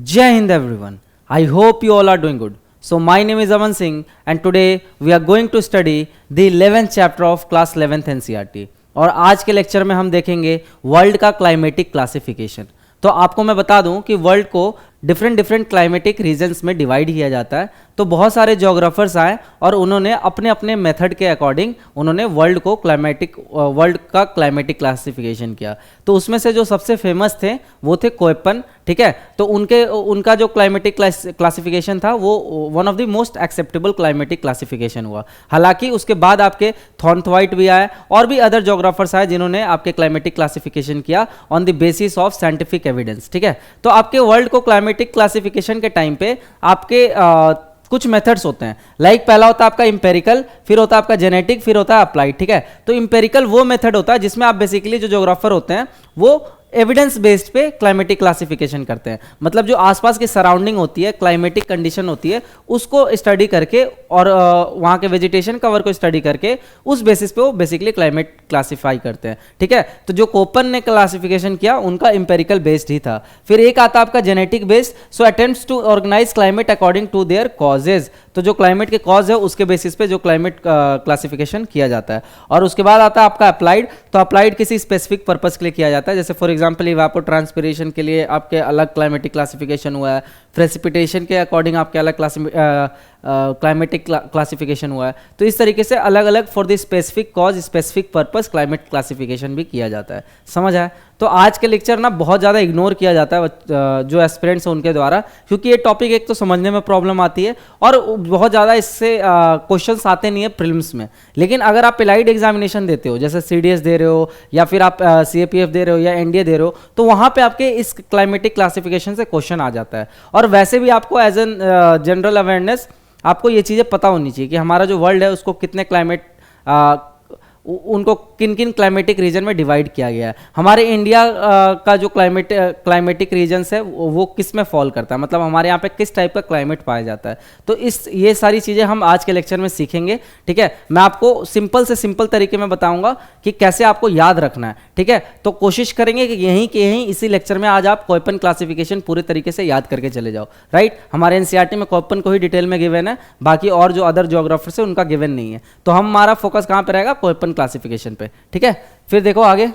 Jai Hind everyone. I hope you all are doing good. So my name is Aman Singh and today we are going to study the 11th chapter of class 11th NCERT. और आज के lecture में हम देखेंगे world का climatic classification. तो आपको मैं बता दूं कि वर्ल्ड को डिफरेंट क्लाइमेटिक रीजन्स में डिवाइड किया जाता है। तो बहुत सारे ज्योग्राफर्स आए और उन्होंने अपने अपने मेथड के अकॉर्डिंग उन्होंने वर्ल्ड का क्लाइमेटिक क्लासिफिकेशन किया। तो उसमें से जो सबसे फेमस थे वो थे कोएपन, ठीक है। तो उनका जो क्लाइमेटिक क्लासिफिकेशन था वो one of the most acceptable climatic classification हुआ। हालांकि उसके बाद आपके थॉर्नथवाइट भी आए और भी अदर ज्योग्राफर्स आए जिन्होंने आपके क्लाइमेटिक क्लासिफिकेशन किया on the basis of scientific evidence, ठीक है। तो आपके वर्ल्ड को क्लाइमेटिक क्लासिफिकेशन के टाइम पे आपके कुछ मेथड्स होते हैं। लाइक पहला होता है आपका इंपेरिकल, फिर होता है आपका जेनेटिक, फिर होता है अप्लाइड, ठीक है। तो इंपेरिकल वो मेथड होता है जिसमें आप बेसिकली जो ज्योग्राफर होते हैं वो एविडेंस बेस्ड पे क्लाइमेटिक क्लासिफिकेशन करते हैं। मतलब जो आसपास की सराउंडिंग होती है, क्लाइमेटिक कंडीशन होती है, उसको स्टडी करके और वहाँ के वेजिटेशन कवर को स्टडी करके उस बेसिस पे वो बेसिकली क्लाइमेट क्लासिफाई करते हैं, ठीक है। तो जो कोपन ने क्लासिफिकेशन किया उनका इंपेरिकल बेस्ड ही था। फिर एक आता आपका genetic based, so attempts to organise climate according to their causes. तो जो क्लाइमेट के कॉज है उसके बेसिस पे जो क्लाइमेट क्लासिफिकेशन किया जाता है। और उसके बाद आता है आपका अप्लाइड। तो अप्लाइड किसी स्पेसिफिक पर्पस के लिए किया जाता है, जैसे फॉर एग्जांपल इवापोट्रांसपिरेशन के लिए आपके अलग क्लाइमेटिक क्लासिफिकेशन हुआ है, प्रेसिपिटेशन के अकॉर्डिंग आपके अलग क्लाइमेटिक क्लासिफिकेशन हुआ है। तो इस तरीके से अलग अलग for the specific cause specific purpose climate classification भी किया जाता है। समझ आया? तो आज के लेक्चर ना बहुत ज़्यादा इग्नोर किया जाता है जो एस्पिरेंट्स हैं उनके द्वारा, क्योंकि ये टॉपिक एक तो समझने में प्रॉब्लम आती है और बहुत ज़्यादा इससे क्वेश्चंस आते नहीं है प्रीलिम्स में। लेकिन अगर आप एलाइड एग्जामिनेशन देते हो, जैसे CDS दे रहे हो या फिर आप CAPF दे रहे हो या NDA दे रहे हो, तो वहाँ पे आपके इस क्लाइमेटिक क्लासिफिकेशन से क्वेश्चन आ जाता है। और वैसे भी आपको एज एन जनरल अवेयरनेस आपको ये चीज़ें पता होनी चाहिए कि हमारा जो वर्ल्ड है उसको कितने उनको किन किन क्लाइमेटिक रीजन में डिवाइड किया गया है। हमारे इंडिया का जो क्लाइमेटिक रीजन्स है वो किस में फॉल करता है, मतलब हमारे यहाँ पे किस टाइप का क्लाइमेट पाया जाता है। तो ये सारी चीज़ें हम आज के लेक्चर में सीखेंगे, ठीक है। मैं आपको सिंपल से सिंपल तरीके में बताऊंगा कि कैसे आपको याद रखना है, ठीक है। तो कोशिश करेंगे कि यहीं इसी लेक्चर में आज आप कोएपन क्लासिफिकेशन पूरे तरीके से याद करके चले जाओ, राइट। हमारे NCERT में कोएपन को ही डिटेल में गिवन है, बाकी और जो अदर ज्योग्राफर्स है उनका गिवन नहीं है। तो हमारा फोकस कहाँ पर रहेगा? कोएपन क्लासिफिकेशन पे, ठीक है। फिर देखो आगे,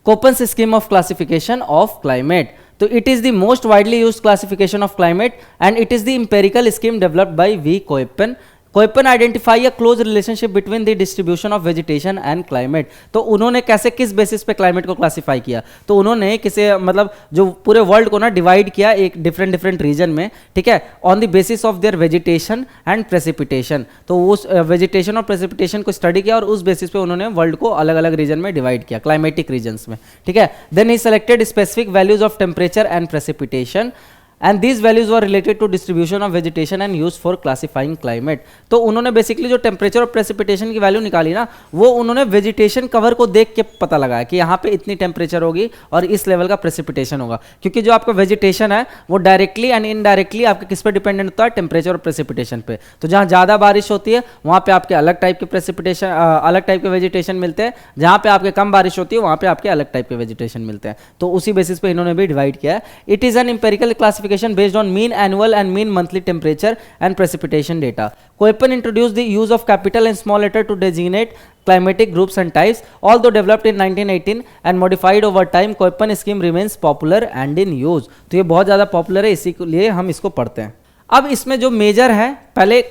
Koppen's scheme of classification of climate. तो it is the most widely used classification of climate and it is the empirical scheme developed by V. Koppen. Koppen identify a close relationship between the distribution of vegetation and climate. तो उन्होंने कैसे किस basis पे climate को classify किया? तो उन्होंने किसे मतलब जो पूरे वर्ल्ड को ना डिवाइड किया एक डिफरेंट रीजन में, ठीक है, on the basis of their vegetation and precipitation. तो उस वेजिटेशन और प्रेसिपिटेशन को स्टडी किया और उस बेसिस पे उन्होंने वर्ल्ड को अलग अलग रीजन में डिवाइड किया, क्लाइमेटिक रीजन्स में, ठीक है। देन ही selected specific values of temperature and precipitation and these values were related to distribution of vegetation and used for classifying climate। तो उन्होंने बेसिकली जो टेम्परेचर और प्रेसिपिटेशन की वैल्यू निकाली ना, वो उन्होंने वेजिटेशन कवर को देख के पता लगाया कि यहाँ पे इतनी टेम्परेचर होगी और इस लेवल का प्रेसिपिटेशन होगा। क्योंकि जो आपका वेजिटेशन है वो डायरेक्टली एंड इनडायरेक्टली आपके किस पे डिपेंडेंट होता है? टेम्परेचर और प्रेसिपिटेशन पे। तो जहाँ ज़्यादा बारिश होती है वहाँ पे आपके अलग टाइप के प्रेसिपिटेशन अलग टाइप के वेजिटेशन मिलते हैं, जहाँ पे आपके कम बारिश होती है वहाँ पे आपके अलग टाइप के वेजिटेशन मिलते हैं। तो उसी बेसिस पे इन्होंने भी डिवाइड किया है। It is an empirical classification based on mean annual and mean monthly temperature and precipitation data. Koeppen introduced the use of capital and small letter to designate climatic groups and types. Although developed in 1918 and modified over time, Koeppen scheme remains popular and in use. तो ये बहुत ज़्यादा popular है, इसीलिए हम इसको पढ़ते हैं। अब इसमें जो मेजर है, पहले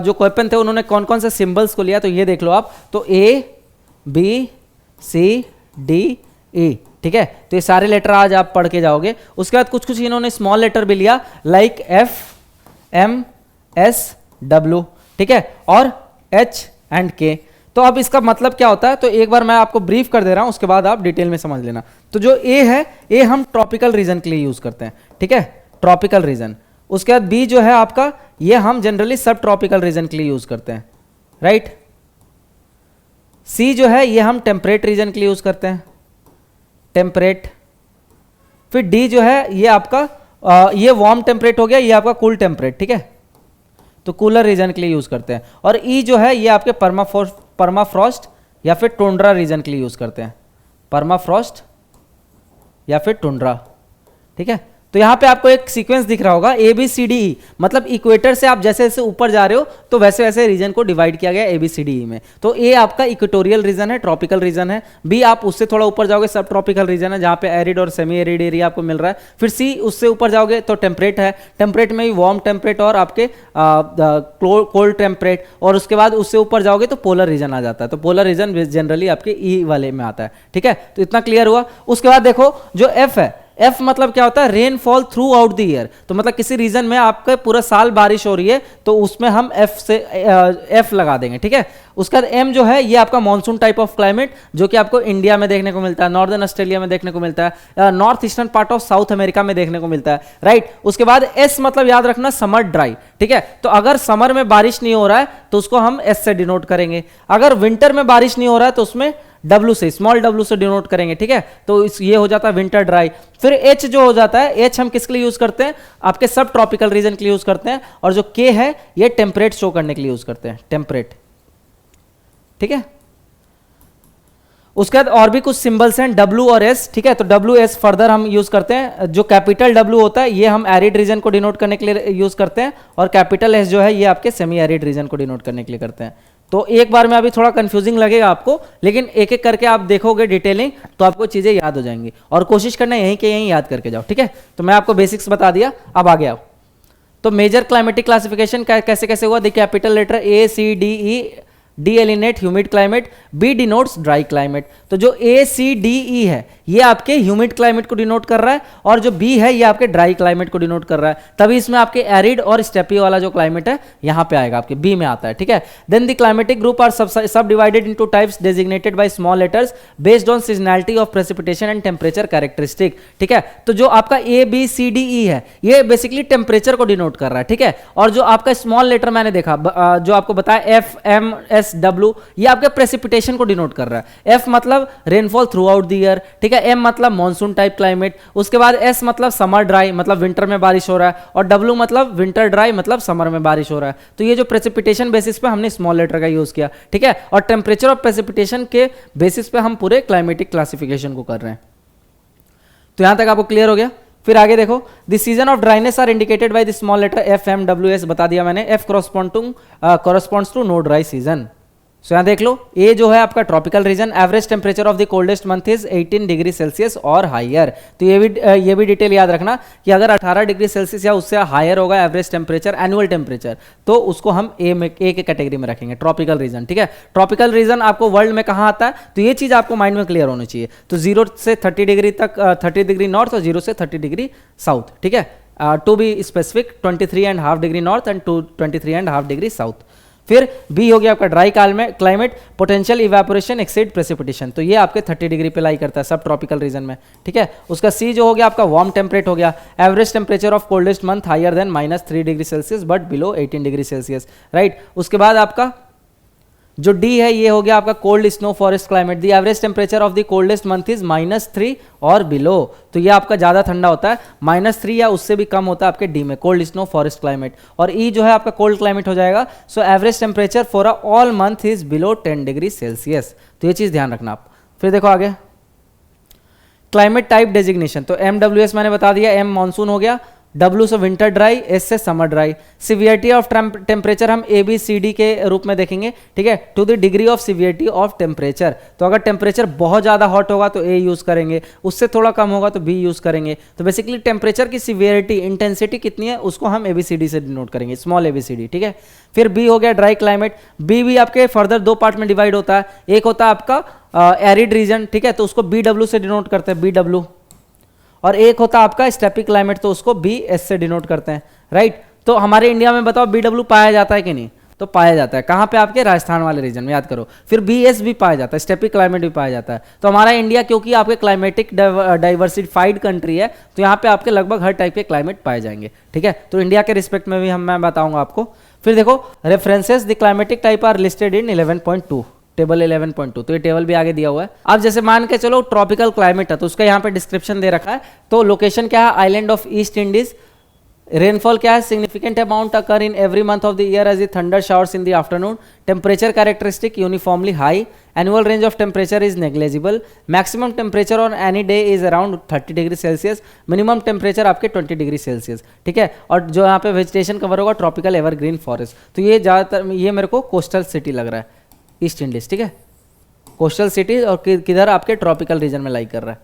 जो कोएपन थे उन्होंने कौन कौन से सिंबल्स को लिया, तो ये देख लो आप। तो A, B, C, D, E, ठीक है। तो ये सारे लेटर आज आप पढ़ के जाओगे। उसके बाद कुछ इन्होंने स्मॉल लेटर भी लिया, like F, M, S, W, ठीक है, और H एंड K। तो अब इसका मतलब क्या होता है, तो एक बार मैं आपको ब्रीफ कर दे रहा हूं, उसके बाद आप डिटेल में समझ लेना। तो जो A है, A हम ट्रॉपिकल रीजन के लिए यूज करते हैं, ठीक है, ट्रॉपिकल रीजन। उसके बाद B जो है आपका, ये हम जनरली सब ट्रॉपिकल रीजन के लिए यूज करते हैं, राइट। C जो है ये हम टेम्परेट रीजन के लिए यूज करते हैं, टेम्परेट। फिर D जो है ये आपका ये वार्म टेम्परेट हो गया, ये आपका कूल टेम्परेट, ठीक है, तो कूलर रीजन के लिए यूज करते हैं। और E जो है ये आपके परमाफ्रॉस्ट या फिर टुंड्रा रीजन के लिए यूज करते हैं, परमाफ्रॉस्ट या फिर टुंड्रा, ठीक है। तो यहाँ पे आपको एक सीक्वेंस दिख रहा होगा ए बी सी डी ई, मतलब इक्वेटर से आप जैसे जैसे ऊपर जा रहे हो तो वैसे वैसे रीजन को डिवाइड किया गया ए बी सी डी ई में। तो ए आपका इक्वेटोरियल रीजन है, ट्रॉपिकल रीजन है। बी आप उससे थोड़ा ऊपर जाओगे सब ट्रॉपिकल रीजन है जहाँ पे एरिड और सेमी एरिड एरिया आपको मिल रहा है। फिर सी उससे ऊपर जाओगे तो टेम्परेट है, टेम्परेट में भी वार्म टेम्परेट और आपके कोल्ड टेम्परेट, और उसके बाद उससे ऊपर जाओगे तो पोलर रीजन आ जाता है। तो पोलर रीजन जनरली आपके ई वाले में आता है, ठीक है। तो इतना क्लियर हुआ। उसके बाद देखो जो एफ है, एफ मतलब क्या होता है, rainfall through out the year. तो मतलब किसी रीजन में आपका पूरा साल बारिश हो रही है तो उसमें हम एफ से एफ लगा देंगे, ठीक है। उसका एम जो है ये आपका मानसून टाइप ऑफ क्लाइमेट जो कि आपको इंडिया में देखने को मिलता है, नॉर्दर्न ऑस्ट्रेलिया में देखने को मिलता है, north eastern part of South America में देखने को मिलता है, राइट। उसके बाद एस मतलब याद रखना समर ड्राई, ठीक है। तो अगर समर में बारिश नहीं हो रहा है तो उसको हम एस से डिनोट करेंगे। अगर विंटर में बारिश नहीं हो रहा है तो उसमें W से, स्मॉल W से डिनोट करेंगे, ठीक है। तो ये हो जाता है विंटर ड्राई। फिर H जो हो जाता है, H हम किसके लिए यूज करते हैं, आपके सब ट्रॉपिकल रीजन के लिए यूज करते हैं। और जो K है ये टेम्परेट शो करने के लिए यूज करते हैं, टेम्परेट, ठीक है। उसके बाद और भी कुछ सिंबल्स हैं W और S, ठीक है। तो W S फर्दर हम यूज करते हैं। जो कैपिटल W होता है ये हम एरिड रीजन को डिनोट करने के लिए यूज करते हैं, और कैपिटल S जो है ये आपके सेमी एरिड रीजन को डिनोट करने के लिए करते हैं। तो एक बार में अभी थोड़ा कंफ्यूजिंग लगेगा आपको, लेकिन एक एक करके आप देखोगे डिटेलिंग तो आपको चीजें याद हो जाएंगी। और कोशिश करना यहीं के यहीं याद करके जाओ, ठीक है। तो मैं आपको बेसिक्स बता दिया, अब आगे आओ। तो मेजर क्लाइमेटिक क्लासिफिकेशन कैसे कैसे हुआ, the capital letter A C D E, delineate humid climate, B denotes dry climate. तो जो ए सी डी ई है ये आपके ह्यूमिड क्लाइमेट को डिनोट कर रहा है, और जो बी है ये आपके ड्राई क्लाइमेट को डिनोट कर रहा है। तभी इसमें आपके एरिड और स्टेपी वाला जो क्लाइमेट है यहां पे आएगा, आपके बी में आता है, ठीक है। Then the climatic group are subdivided into types designated by small letters based on seasonality of precipitation and temperature characteristic, ठीक है। तो जो आपका ए बी सी डी ई है ये बेसिकली टेम्परेचर को डिनोट कर रहा है, ठीक है। और जो आपका स्मॉल लेटर मैंने देखा जो आपको बताया एफ एम एस डब्ल्यू, ये आपके प्रेसिपिटेशन को डिनोट कर रहा है। एफ मतलब rainfall through out the year, ठीक है। एम मतलब मॉनसून टाइप क्लाइमेट। उसके बाद एस मतलब समर ड्राई, मतलब विंटर में बारिश हो रहा है, और डब्ल्यू मतलब विंटर ड्राई, मतलब समर में बारिश हो रहा है। तो ये जो प्रेसिपिटेशन बेसिस पे हमने स्मॉल लेटर का यूज किया, ठीक है। और टेम्परेचर और प्रेसिपिटेशन के बेसिस पे हम पूरे क्लाइमेटिक क्लासिफिकेशन को कर रहे हैं। तो यहां तक आपको क्लियर हो गया। फिर आगे देखो, the season of dryness are indicated by the small letter f m डब्ल्यू एस, बता दिया मैंने। F corresponds to no dry season. So यहाँ देख लो, ए जो है आपका tropical region, average temperature of the coldest month is 18 degree Celsius और हायर। तो ये भी डिटेल याद रखना कि अगर 18 डिग्री सेल्सियस या उससे हायर होगा एवरेज टेम्परेचर, एनुअल टेम्परेचर, तो उसको हम ए के कैटेगरी में रखेंगे, ट्रॉपिकल रीजन, ठीक है। ट्रॉपिकल रीजन आपको वर्ल्ड में कहाँ आता है, तो ये चीज आपको माइंड में क्लियर होनी चाहिए। तो 0 से 30 डिग्री तक, 30 डिग्री नॉर्थ और 0 से 30 डिग्री साउथ, ठीक है। To be specific 23.5 degree north and 23.5 degree south. फिर बी हो गया आपका dry climate, potential evaporation exceed precipitation, तो ये आपके 30 डिग्री पे लाई करता है सब ट्रॉपिकल रीजन में, ठीक है। उसका सी जो हो गया आपका वार्म टेम्परेट हो गया, average temperature of coldest month higher than -3 degree Celsius but below 18 degree Celsius, right. उसके बाद आपका जो डी है ये हो गया आपका cold snow forest climate, the average temperature of the coldest month is -3 और बिलो, तो ये आपका ज्यादा ठंडा होता है, -3 या उससे भी कम होता है आपके डी में, कोल्ड स्नो फॉरेस्ट क्लाइमेट। और ई जो है आपका कोल्ड क्लाइमेट हो जाएगा। So average temperature for all month is below 10 degree Celsius, तो ये चीज ध्यान रखना आप। फिर देखो आगे क्लाइमेट टाइप डेजिग्नेशन, तो MWS मैंने बता दिया, एम मानसून हो गया, W से विंटर ड्राई, S से summer dry. Severity of temperature हम ABCD के रूप में देखेंगे, ठीक है, to the degree of severity of temperature. तो अगर टेम्परेचर बहुत ज़्यादा हॉट होगा तो A यूज़ करेंगे, उससे थोड़ा कम होगा तो B यूज़ करेंगे। तो बेसिकली टेम्परेचर की सिवियरिटी, इंटेंसिटी कितनी है उसको हम ABCD से डिनोट करेंगे, स्मॉल ABCD, ठीक है। फिर B हो गया ड्राई क्लाइमेट, B भी आपके फर्दर दो पार्ट में डिवाइड होता है, एक होता है आपका एरिड रीजन, ठीक है, तो उसको BW से डिनोट करते हैं, BW, और एक होता है आपका स्टेपी क्लाइमेट, तो उसको BS से डिनोट करते हैं, राइट। तो हमारे इंडिया में बताओ BW पाया जाता है कि नहीं, तो पाया जाता है। कहाँ पे, आपके राजस्थान वाले रीजन में, याद करो। फिर BS भी पाया जाता है, स्टेपी क्लाइमेट भी पाया जाता है। तो हमारा इंडिया क्योंकि आपके क्लाइमेटिक डाइवर्सिफाइड कंट्री है, तो यहाँ पे आपके लगभग हर टाइप के क्लाइमेट पाए जाएंगे, ठीक है। तो इंडिया के रिस्पेक्ट में भी मैं बताऊंगा आपको। फिर देखो references the climatic type are listed in 11.2, table 11.2, तो ये टेबल भी आगे दिया हुआ है। अब जैसे मान के चलो ट्रॉपिकल क्लाइमेट है, तो उसका यहाँ पे डिस्क्रिप्शन दे रखा है। तो लोकेशन क्या है, island of East Indies, rainfall क्या है, significant amount occur in every month of the year as the thunder showers in the afternoon. Temperature characteristic uniformly high. Annual range of temperature is negligible. Maximum temperature on any day is around 30 degree Celsius. Minimum temperature आपके 20 degree Celsius. ठीक है, और जो यहाँ पे vegetation cover होगा tropical evergreen forest. तो ये ज़्यादातर ये मेरे को कोस्टल सिटी लग रहा है, ईस्ट इंडीज. ठीक है, कोस्टल सिटी और किधर आपके ट्रॉपिकल रीजन में लाई कर रहा है.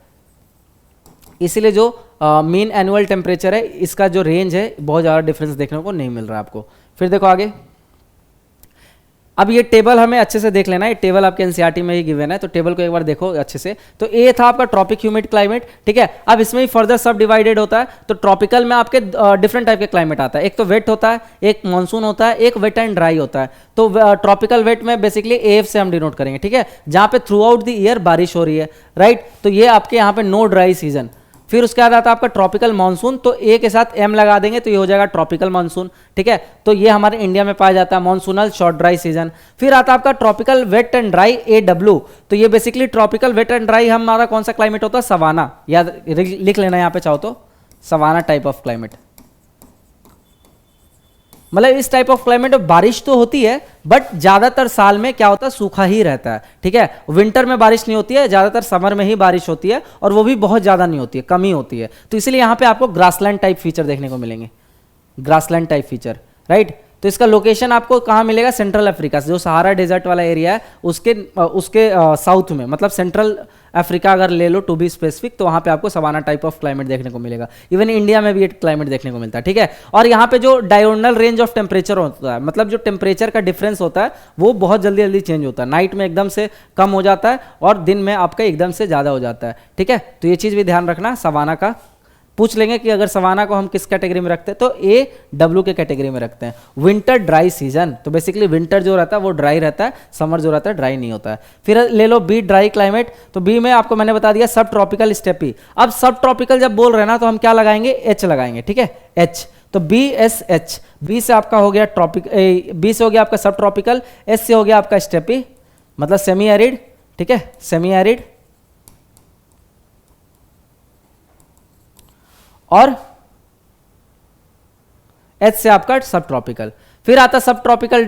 इसीलिए जो मीन एनुअल टेम्परेचर है इसका जो रेंज है बहुत ज़्यादा डिफरेंस देखने को नहीं मिल रहा है आपको. फिर देखो आगे, अब ये टेबल हमें अच्छे से देख लेना है. ये टेबल आपके एनसीईआरटी में ही गिवन है, तो टेबल को एक बार देखो अच्छे से. तो ये था आपका ट्रॉपिक ह्यूमिड क्लाइमेट. ठीक है, अब इसमें ही फर्दर सब डिवाइडेड होता है. तो ट्रॉपिकल में आपके डिफरेंट टाइप के क्लाइमेट आता है. एक तो वेट होता है, एक मानसून होता है, एक वेट एंड ड्राई होता है. तो ट्रॉपिकल वेट में बेसिकली एफ से हम डिनोट करेंगे. ठीक है, जहां पे थ्रू आउट द ईयर बारिश हो रही है, राइट. तो ये आपके यहाँ पे नो ड्राई सीजन. फिर उसके बाद आता है आपका ट्रॉपिकल मानसून. तो ए के साथ एम लगा देंगे तो ये हो जाएगा ट्रॉपिकल मानसून. ठीक है, तो ये हमारे इंडिया में पाया जाता है मानसूनल शॉर्ट ड्राई सीजन. फिर आता है आपका tropical wet and dry AW. तो ये basically tropical wet and dry हमारा कौन सा क्लाइमेट होता है, सवाना. याद लिख लेना यहाँ पे चाहो तो, सवाना टाइप ऑफ क्लाइमेट. मतलब इस टाइप ऑफ क्लाइमेट में बारिश तो होती है बट ज्यादातर साल में क्या होता है, सूखा ही रहता है. ठीक है, विंटर में बारिश नहीं होती है, ज्यादातर समर में ही बारिश होती है, और वो भी बहुत ज्यादा नहीं होती है, कम ही होती है. तो इसलिए यहाँ पे आपको ग्रासलैंड टाइप फीचर देखने को मिलेंगे, ग्रासलैंड टाइप फीचर, राइट. तो इसका लोकेशन आपको कहाँ मिलेगा, सेंट्रल अफ्रीका से, जो सहारा डेजर्ट वाला एरिया है उसके साउथ में, मतलब सेंट्रल अफ्रीका अगर ले लो टू बी स्पेसिफिक, तो वहाँ पे आपको सवाना टाइप ऑफ क्लाइमेट देखने को मिलेगा. इवन इंडिया में भी ये क्लाइमेट देखने को मिलता है. ठीक है, और यहाँ पे जो डायगोनल रेंज ऑफ टेम्परेचर होता है, मतलब जो टेम्परेचर का डिफरेंस होता है वो बहुत जल्दी जल्दी चेंज होता है. नाइट में एकदम से कम हो जाता है और दिन में आपका एकदम से ज़्यादा हो जाता है. ठीक है, तो ये चीज़ भी ध्यान रखना. सवाना का पूछ लेंगे कि अगर सवाना को हम किस कैटेगरी में रखते हैं, तो AW के कैटेगरी में रखते हैं. विंटर ड्राई सीजन, तो बेसिकली विंटर जो रहता है वो ड्राई रहता है, समर जो रहता है ड्राई नहीं होता है. फिर ले लो B ड्राई क्लाइमेट. तो B में आपको मैंने बता दिया सब ट्रॉपिकल स्टेपी. अब सब ट्रॉपिकल जब बोल रहे हैं ना, तो हम क्या लगाएंगे, H लगाएंगे. ठीक है, H. तो BSH, B से आपका हो गया ट्रॉपिक, B से हो गया आपका सब ट्रॉपिकल, S से हो गया आपका स्टेपी, मतलब सेमी एरिड. ठीक है, सेमी एरिड. और H से आपका सब ट्रॉपिकल. फिर आता सब ट्रॉपिकल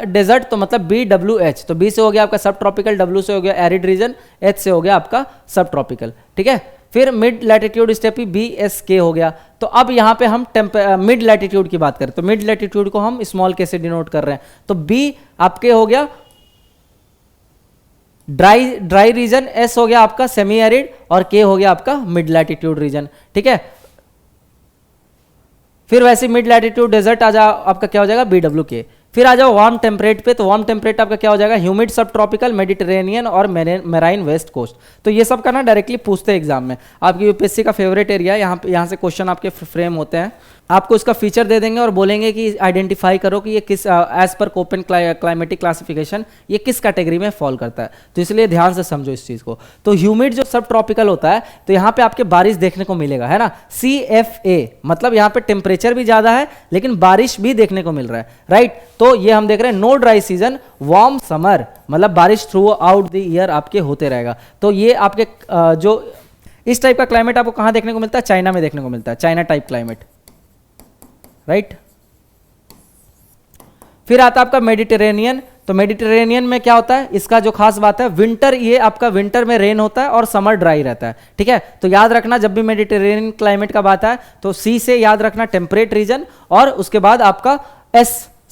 डेजर्ट, तो मतलब BWH. तो B से हो गया आपका सब ट्रॉपिकल, W से हो गया एरिड रीजन, H से हो गया आपका सब ट्रॉपिकल. ठीक है, फिर मिड लैटिट्यूड स्टेपी BSK हो गया. तो अब यहाँ पे हम मिड लैटिट्यूड की बात करें, तो मिड लैटिट्यूड को हम स्मॉल के से डिनोट कर रहे हैं. तो B आपके हो गया ड्राई रीजन, S हो गया आपका सेमी एरिड, और K हो गया आपका मिड लैटिट्यूड रीजन. ठीक है, फिर वैसे मिड लैटिट्यूड डेजर्ट आ जाओ, आपका क्या हो जाएगा, BWK. फिर आ जाओ वार्म टेम्परेट पे, तो वार्म टेम्परेट आपका क्या हो जाएगा, ह्यूमिड सब ट्रॉपिकल, मेडिटेरेनियन और मेराइन वेस्ट कोस्ट. तो ये सब का ना डायरेक्टली पूछते हैं एग्जाम में. आपकी यूपीएससी का फेवरेट एरिया है, यहाँ से क्वेश्चन आपके फ्रेम होते हैं. आपको इसका फीचर दे देंगे और बोलेंगे कि आइडेंटिफाई करो कि ये किस as per Koppen climatic classification ये किस कैटेगरी में फॉल करता है. तो इसलिए ध्यान से समझो इस चीज़ को. तो ह्यूमिड जो सब ट्रॉपिकल होता है, तो यहाँ पे आपके बारिश देखने को मिलेगा, है ना. CFA मतलब यहाँ पे टेम्परेचर भी ज़्यादा है लेकिन बारिश भी देखने को मिल रहा है, राइट. तो ये हम देख रहे हैं no dry season, warm summer, मतलब बारिश थ्रू आउट द ईयर आपके होते रहेगा. तो ये आपके जो इस टाइप का क्लाइमेट आपको कहाँ देखने को मिलता है, चाइना में देखने को मिलता है, चाइना टाइप क्लाइमेट, राइट. फिर आता है आपका मेडिटेरेनियन. तो मेडिटेरेनियन में क्या होता है, इसका जो खास बात है, विंटर, ये आपका विंटर में रेन होता है और समर ड्राई रहता है. ठीक है, तो याद रखना जब भी मेडिटेरेनियन क्लाइमेट का बात है तो C से याद रखना टेम्परेट रीजन, और उसके बाद आपका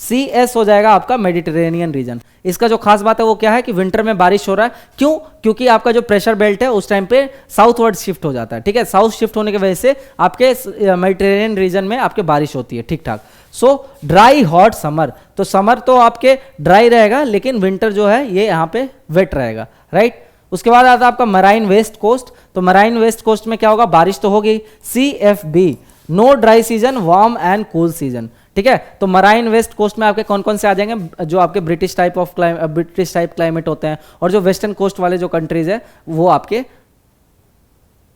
CS हो जाएगा आपका मेडिटेरेनियन रीजन. इसका जो खास बात है वो क्या है कि विंटर में बारिश हो रहा है. क्यों, क्योंकि आपका जो प्रेशर बेल्ट है उस टाइम पे साउथवर्ड शिफ्ट हो जाता है. ठीक है, साउथ शिफ्ट होने की वजह से आपके मेडिटेरेनियन रीजन में आपके बारिश होती है, ठीक ठाक. सो ड्राई हॉट समर, तो समर तो आपके ड्राई रहेगा लेकिन विंटर जो है ये यहाँ पे वेट रहेगा, राइट. उसके बाद आता है आपका मराइन वेस्ट कोस्ट. तो मराइन वेस्ट कोस्ट में क्या होगा, बारिश तो होगी. CFB no dry season, warm and cool season. ठीक है, तो मराइन वेस्ट कोस्ट में आपके कौन कौन से आ जाएंगे, जो आपके ब्रिटिश टाइप क्लाइमेट होते हैं, और जो वेस्टर्न कोस्ट वाले जो कंट्रीज है वो आपके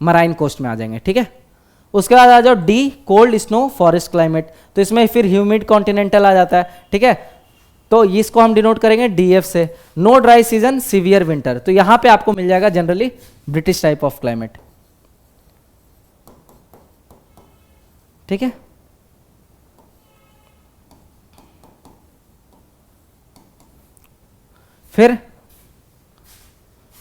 मराइन कोस्ट में आ जाएंगे. ठीक है, उसके बाद आ जाओ D cold snow forest climate. तो इसमें फिर ह्यूमिड कॉन्टिनेंटल आ जाता है. ठीक है, तो इसको हम डिनोट करेंगे DF से. No dry season, severe winter. तो यहां पे आपको मिल जाएगा generally British type of climate. ठीक है, फिर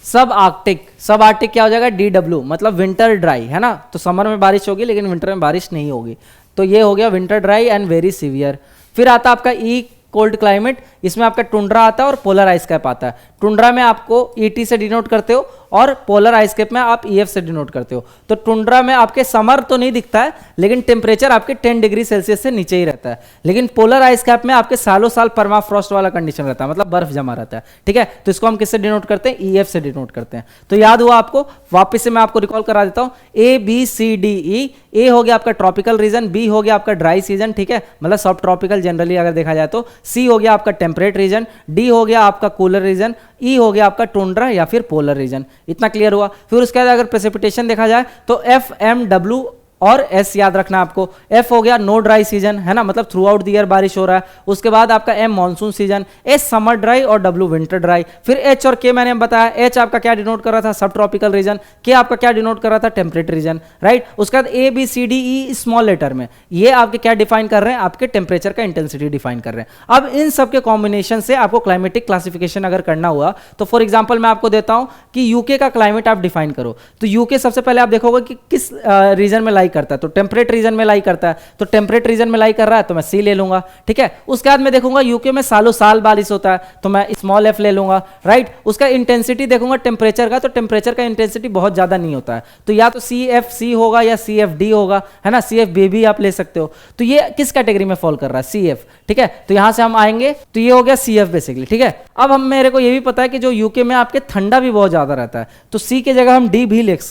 सब आर्कटिक क्या हो जाएगा, DW, मतलब विंटर ड्राई, है ना। तो समर में बारिश होगी लेकिन विंटर में बारिश नहीं होगी, तो ये हो गया winter dry and very severe. फिर आता आपका ई कोल्ड क्लाइमेट, इसमें आपका टुंड्रा आता है और पोलर आइस कैप आता है। टुंड्रा में आपको ET से डिनोट करते हो और पोलर आइस कैप में आप EF से डिनोट करते हो। तो टुंड्रा में आपके समर तो नहीं दिखता है लेकिन टेम्परेचर आपके 10 डिग्री सेल्सियस से नीचे ही रहता है, लेकिन पोलर आइस कैप में आपके सालों साल परमाफ्रॉस्ट वाला कंडीशन रहता है, मतलब बर्फ जमा रहता है, ठीक है। तो इसको हम किससे डिनोट करते हैं, EF से डिनोट करते हैं। तो याद हुआ आपको, वापस से मैं आपको रिकॉल करा देता हूं, ABCDE। ए हो गया आपका ट्रॉपिकल रीजन, बी हो गया आपका ड्राई सीजन, ठीक है, मतलब सब ट्रॉपिकल जनरली अगर देखा जाए तो। सी हो गया आपका टेम्परेट रीजन, डी हो गया आपका कूलर रीजन, ई हो गया आपका टुंड्रा या फिर पोलर रीजन। इतना क्लियर हुआ। फिर उसके बाद अगर प्रेसिपिटेशन देखा जाए तो FMW और S याद रखना आपको। F हो गया नो ड्राई सीजन, है ना, मतलब थ्रू आउट द ईयर बारिश हो रहा है। उसके बाद आपका M monsoon season, S summer dry और W विंटर ड्राई। फिर H और K मैंने बताया, H आपका क्या डिनोट कर रहा था, सब ट्रॉपिकल रीजन, K आपका क्या डिनोट कर रहा था, टेम्परेट रीजन, राइट। उसके बाद ABCDE स्मॉल लेटर में ये आपके क्या डिफाइन कर रहे हैं, आपके टेम्परेचर का इंटेंसिटी डिफाइन कर रहे हैं। अब इन सब के कॉम्बिनेशन से आपको क्लाइमेटिक क्लासिफिकेशन अगर करना हुआ तो फॉर एग्जाम्पल मैं आपको देता हूं कि यूके का क्लाइमेट आप डिफाइन करो। तो यूके सबसे पहले आप देखोगे कि किस रीजन में लाई करता है, तो टेम्परेट रीजन में लाई करता है, तो टेम्परेट रीजन में लाई कर रहा है तो मैं सी ले लूंगा, ठीक है। उसके बाद मैं देखूंगा यूके में सालों साल बारिश होता है तो मैं स्मॉल एफ ले लूंगा, राइट। उसका इंटेंसिटी देखूंगा टेम्परेचर का, तो टेम्परेचर का इंटेंसिटी बहुत ज्यादा नहीं होता है, तो या तो CFC होगा या CFD होगा, है ना, CFB भी आप ले सकते हो। तो ये किस कैटेगरी में फॉल कर रहा है, CF, ठीक है। तो यहां से हम आएंगे तो ये हो गया CF बेसिकली, ठीक है। अब हम मेरे को ये भी पता है कि जो यूके में आपके ठंडा भी बहुत ज्यादा रहता है, तो C की जगह हम D भी लिख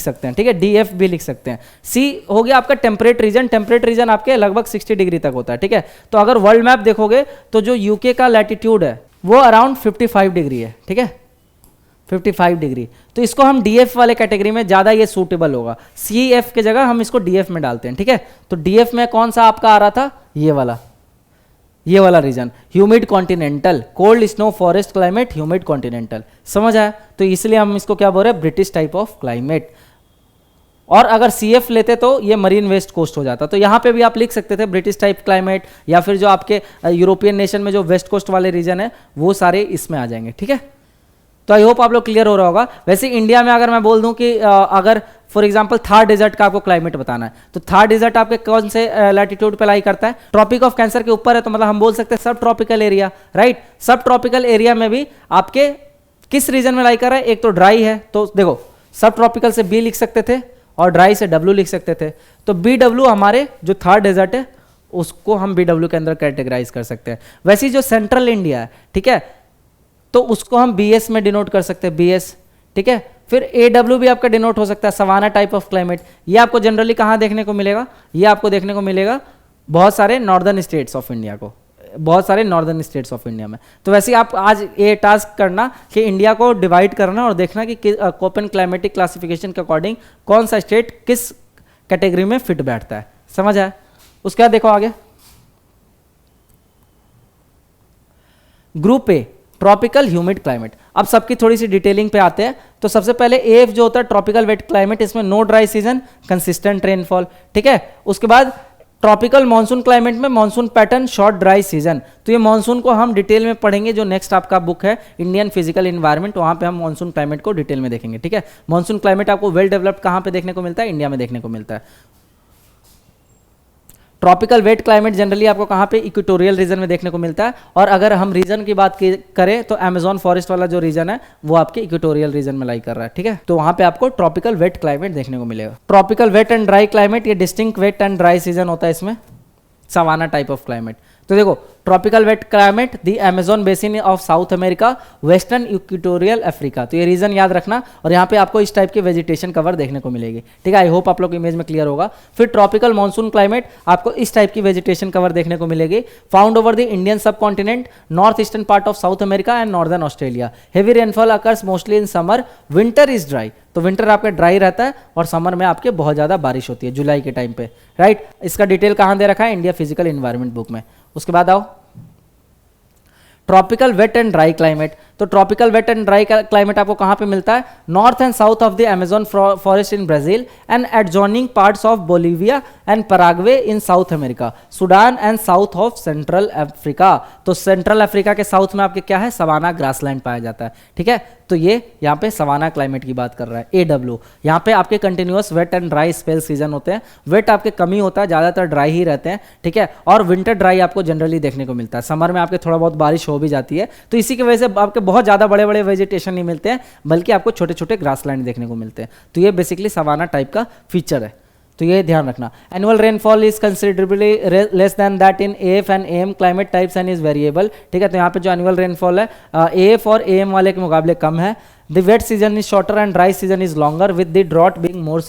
सकते हैं, ठीक है, DF भी लिख सकते हैं। C हो गया आपका टेम्परेट रीजन, टेम्परेट रीजन आपके लगभग 60 डिग्री तक होता है, ठीक है। तो अगर वर्ल्ड मैप देखोगे तो जो यूके का लैटिट्यूड है वो अराउंड 55 डिग्री है, ठीक है, 55 डिग्री। तो इसको हम DF वाले कैटेगरी में ज्यादा ये सूटेबल होगा। CF के जगह हम इसको DF में डालते हैं, ठीक है। तो DF में कौन सा आपका आ रहा था, ये वाला region, humid continental, cold snow forest climate, humid continental, समझ आया। तो इसलिए हम इसको क्या बोल रहे हैं, ब्रिटिश टाइप ऑफ क्लाइमेट। और अगर CF लेते तो ये मरीन वेस्ट कोस्ट हो जाता, तो यहाँ पे भी आप लिख सकते थे ब्रिटिश टाइप क्लाइमेट, या फिर जो आपके यूरोपियन नेशन में जो वेस्ट कोस्ट वाले रीजन है वो सारे इसमें आ जाएंगे, ठीक है। तो आई होप आप लोग क्लियर हो रहा होगा। वैसे इंडिया में अगर मैं बोल दूं कि अगर फॉर एग्जांपल थार डेजर्ट का आपको क्लाइमेट बताना है, तो थार डेजर्ट आपके कौन से लैटिट्यूड पे लाई करता है, ट्रॉपिक ऑफ कैंसर के ऊपर है, तो मतलब हम बोल सकते हैं सब ट्रॉपिकल एरिया, राइट। सब ट्रॉपिकल एरिया में भी आपके किस रीजन में लाई कर रहा है, एक तो ड्राई है, तो देखो सब ट्रॉपिकल से B लिख सकते थे और ड्राई से W लिख सकते थे। तो BW हमारे जो थार डेजर्ट है उसको हम BW के अंदर कैटेगराइज कर सकते हैं। वैसे जो सेंट्रल इंडिया है, ठीक है, तो उसको हम BS में डिनोट कर सकते हैं, BS, ठीक है। फिर AW भी आपका डिनोट हो सकता है, सवाना टाइप ऑफ क्लाइमेट। ये आपको जनरली कहाँ देखने को मिलेगा, ये आपको देखने को मिलेगा बहुत सारे नॉर्दर्न स्टेट्स ऑफ इंडिया को, बहुत सारे नॉर्दर्न स्टेट्स ऑफ इंडिया में। तो वैसे ही आप आज ये टास्क करना कि इंडिया को डिवाइड करना और देखना कि कोपेन क्लाइमेटिक क्लासिफिकेशन के अकॉर्डिंग कौन सा स्टेट किस कैटेगरी में फिट बैठता है, समझ आया। उसके बाद देखो आगे, group A tropical humid climate. अब सबकी थोड़ी सी डिटेलिंग पे आते हैं। तो सबसे पहले AF जो होता है ट्रॉपिकल वेट क्लाइमेट, इसमें no dry season, consistent rainfall, ठीक है। उसके बाद ट्रॉपिकल मानसून क्लाइमेट में monsoon pattern, short dry season. तो ये मानसून को हम डिटेल में पढ़ेंगे, जो नेक्स्ट आपका बुक है इंडियन फिजिकल इन्वायरमेंट, वहां पे हम मानसून क्लाइमेट को डिटेल में देखेंगे, ठीक है। मानसून क्लाइमेट आपको वेल डेवलप्ड कहां पे देखने को मिलता है, इंडिया में देखने को मिलता है। ट्रॉपिकल वेट क्लाइमेट जनरली आपको कहाँ पे, इक्वेटोरियल रीजन में देखने को मिलता है। और अगर हम रीजन की बात करें तो अमेजॉन फॉरेस्ट वाला जो रीजन है वो आपके इक्वेटोरियल रीजन में लाई कर रहा है, ठीक है। तो वहां पे आपको ट्रॉपिकल वेट क्लाइमेट देखने को मिलेगा। Tropical wet and dry climate, ये distinct wet and dry season होता है इसमें, सवाना टाइप ऑफ क्लाइमेट। तो देखो tropical wet climate, the Amazon basin of South America, western equatorial Africa. तो ये रीजन याद रखना, और यहाँ पे आपको इस टाइप की वेजिटेशन कवर देखने को मिलेगी, ठीक है। आई होप आप लोग इमेज में क्लियर होगा। फिर ट्रॉपिकल मानसून क्लाइमेट, आपको इस टाइप की वेजिटेशन कवर देखने को मिलेगी, फाउंड ओवर द इंडियन सब continent, north eastern part of South America and northern Australia. Heavy rainfall occurs mostly in summer, winter is dry. तो विंटर आपका ड्राई रहता है और समर में आपके बहुत ज्यादा बारिश होती है जुलाई के टाइम पे, राइट। इसका डिटेल कहां दे रखा है, इंडिया फिजिकल इन्वायरमेंट बुक में। उसके बाद आओ tropical wet and dry climate. तो tropical wet and dry climate आपको कहाँ पे मिलता है? North and south of the Amazon forest in Brazil and adjoining parts of Bolivia and Paraguay in South America, Sudan and south of central Africa. तो central Africa के south में आपके क्या है? सवाना ग्रासलैंड पाया जाता है। ठीक है, तो ये यहाँ पे सवाना क्लाइमेट की बात कर रहा है। AW यहाँ पे आपके continuous wet and dry spell season होते हैं। वेट आपके कम ही होता है, ज़्यादातर ड्राई ही रहते हैं। ठीक है, और विंटर ड्राई आपको जनरली देखने को मिलता है। समर में आपके थोड़ा बहुत बारिश हो भी जाती है, तो इसी की वजह से आपके बहुत ज़्यादा बड़े बड़े वेजिटेशन नहीं मिलते हैं, बल्कि आपको छोटे छोटे ग्रासलैंड देखने को मिलते हैं। तो ये बेसिकली सवाना टाइप का फीचर है, तो ये ध्यान रखना। Annual rainfall is considerably less than that in AF and AM climate types and is variable. ठीक है, तो यहाँ पे जो एनुअल रेनफॉल है AF और AM वाले के मुकाबले कम है। The wet season is shorter and dry season is longer, with the drought being more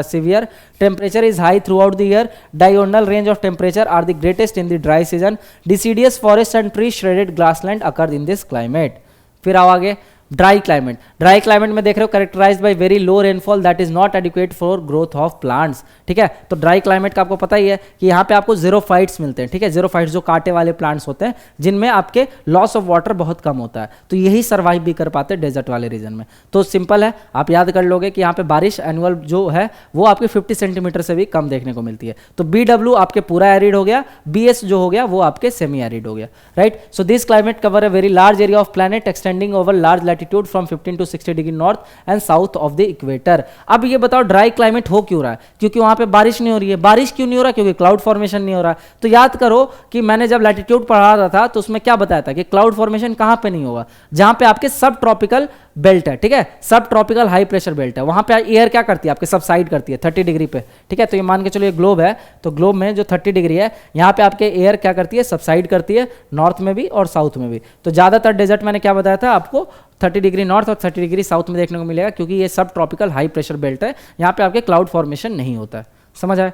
severe. Temperature is high throughout the year. Diurnal range of temperature are the greatest in the dry season. Deciduous forests and tree-shredded grassland occur in this climate. फिर आओ आगे, dry climate. Dry climate में देख रहे हो characterised by very low rainfall that is not adequate for growth of plants. ठीक है, तो ड्राई क्लाइमेट का आपको पता ही है कि यहाँ पे आपको ज़ीरोफाइट्स मिलते हैं। ठीक है, ज़ीरोफाइट्स जो कांटे वाले प्लांट्स होते हैं, जिनमें आपके लॉस ऑफ वाटर बहुत कम होता है, तो यही सर्वाइव भी कर पाते हैं डेजर्ट वाले रीजन में। तो सिंपल है, आप याद कर लोगे कि यहाँ पे बारिश एनुअल जो है वो आपके 50 सेंटीमीटर से भी कम देखने को मिलती है। तो BW आपके पूरा एरिड हो गया, BS जो हो गया वो आपके सेमी एरिड हो गया। Right, so this climate cover a very large area of planet extending over large latitude from 15 to 60 degree north and south of the equator. अब ये बताओ ड्राई क्लाइमेट हो क्यों रहा है? क्योंकि वहां पे बारिश नहीं हो रही है। बारिश क्यों नहीं हो रहा? क्योंकि क्लाउड फॉर्मेशन नहीं हो रहा। तो याद करो कि मैंने जब लैटिट्यूड पढ़ा रहा था तो उसमें क्या बताया था कि क्लाउड फॉर्मेशन कहां पे नहीं होगा? जहां पे आपके सब ट्रॉपिकल बेल्ट है। ठीक है, सब ट्रॉपिकल हाई प्रेशर बेल्ट है, वहां पे एयर क्या करती है? आपके सबसाइड करती है 30 डिग्री पे। ठीक है, तो ये मान के चलो ये ग्लोब है, तो ग्लोब में जो 30 डिग्री है यहाँ पे आपके एयर क्या करती है? सबसाइड करती है, नॉर्थ में भी और साउथ में भी। तो ज्यादातर डेजर्ट मैंने क्या बताया था आपको? 30 डिग्री नॉर्थ और 30 डिग्री साउथ में देखने को मिलेगा, क्योंकि ये सब ट्रॉपिकल हाई प्रेशर बेल्ट है, यहाँ पे आपके क्लाउड फॉर्मेशन नहीं होता है। समझ आए?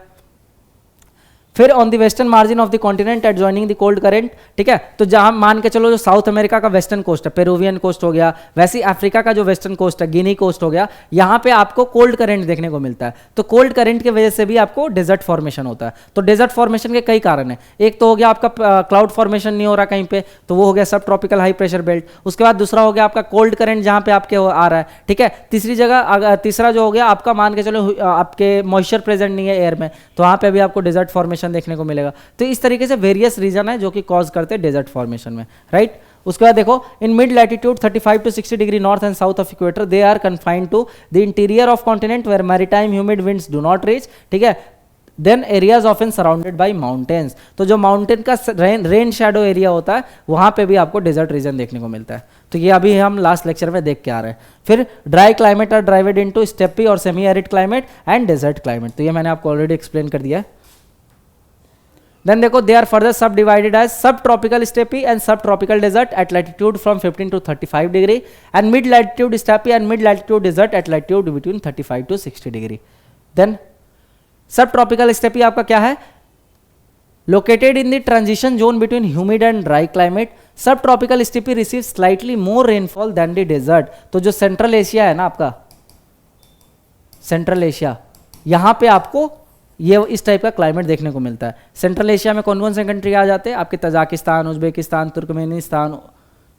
फिर on the western margin of the continent adjoining the cold current. ठीक है, तो जहां मान के चलो जो साउथ अमेरिका का वेस्टर्न कोस्ट है, पेरुवियन कोस्ट हो गया, वैसे ही अफ्रीका का जो वेस्टर्न कोस्ट है, गिनी कोस्ट हो गया, यहाँ पे आपको कोल्ड करंट देखने को मिलता है। तो कोल्ड करंट की वजह से भी आपको डेजर्ट फॉर्मेशन होता है। तो डेजर्ट फॉर्मेशन के कई कारण है। एक तो हो गया आपका क्लाउड फॉर्मेशन नहीं हो रहा कहीं पे, तो वो हो गया सब ट्रॉपिकल हाई प्रेशर बेल्ट। उसके बाद दूसरा हो गया आपका कोल्ड करंट जहां पे आपके आ रहा है। ठीक है, तीसरा जो हो गया आपका, मान के चलो आपके मॉइस्चर प्रेजेंट नहीं है एयर में, तो वहां पे भी आपको डेजर्ट फॉर्मेशन देखने को मिलेगा। तो इस तरीके से वेरियस रीजन है जो कि कॉज करते हैं डेजर्ट फॉर्मेशन में। राइट, उसके बाद देखो in mid latitude 35 to 60 degree north and south of equator they are confined to the interior of continent where maritime humid winds do not reach. ठीक है, then areas often surrounded by mountains. तो जो mountain का rain shadow area होता है वहां पे भी आपको डेजर्ट रीजन देखने को मिलता है। तो ये अभी हम लास्ट लेक्चर में देख के आ रहे हैं। फिर dry climate are divided into steppe और semi arid climate and desert climate. तो ये मैंने आपको ऑलरेडी एक्सप्लेन कर दिया है। Then देखो they are further subdivided as subtropical steppe and subtropical desert at latitude from 15 to 35 degree and mid latitude steppe and mid latitude desert at latitude between 35 to 60 degree. Then subtropical steppe आपका क्या है? Located in the transition zone between humid and dry climate, subtropical steppe receives slightly more rainfall than the desert. तो जो central Asia है ना आपका, central Asia, यहाँ पे आपको ये इस टाइप का क्लाइमेट देखने को मिलता है। सेंट्रल एशिया में कौन कौन से कंट्री आ जाते हैं? आपके तजाकिस्तान, उज्बेकिस्तान, तुर्कमेनिस्तान,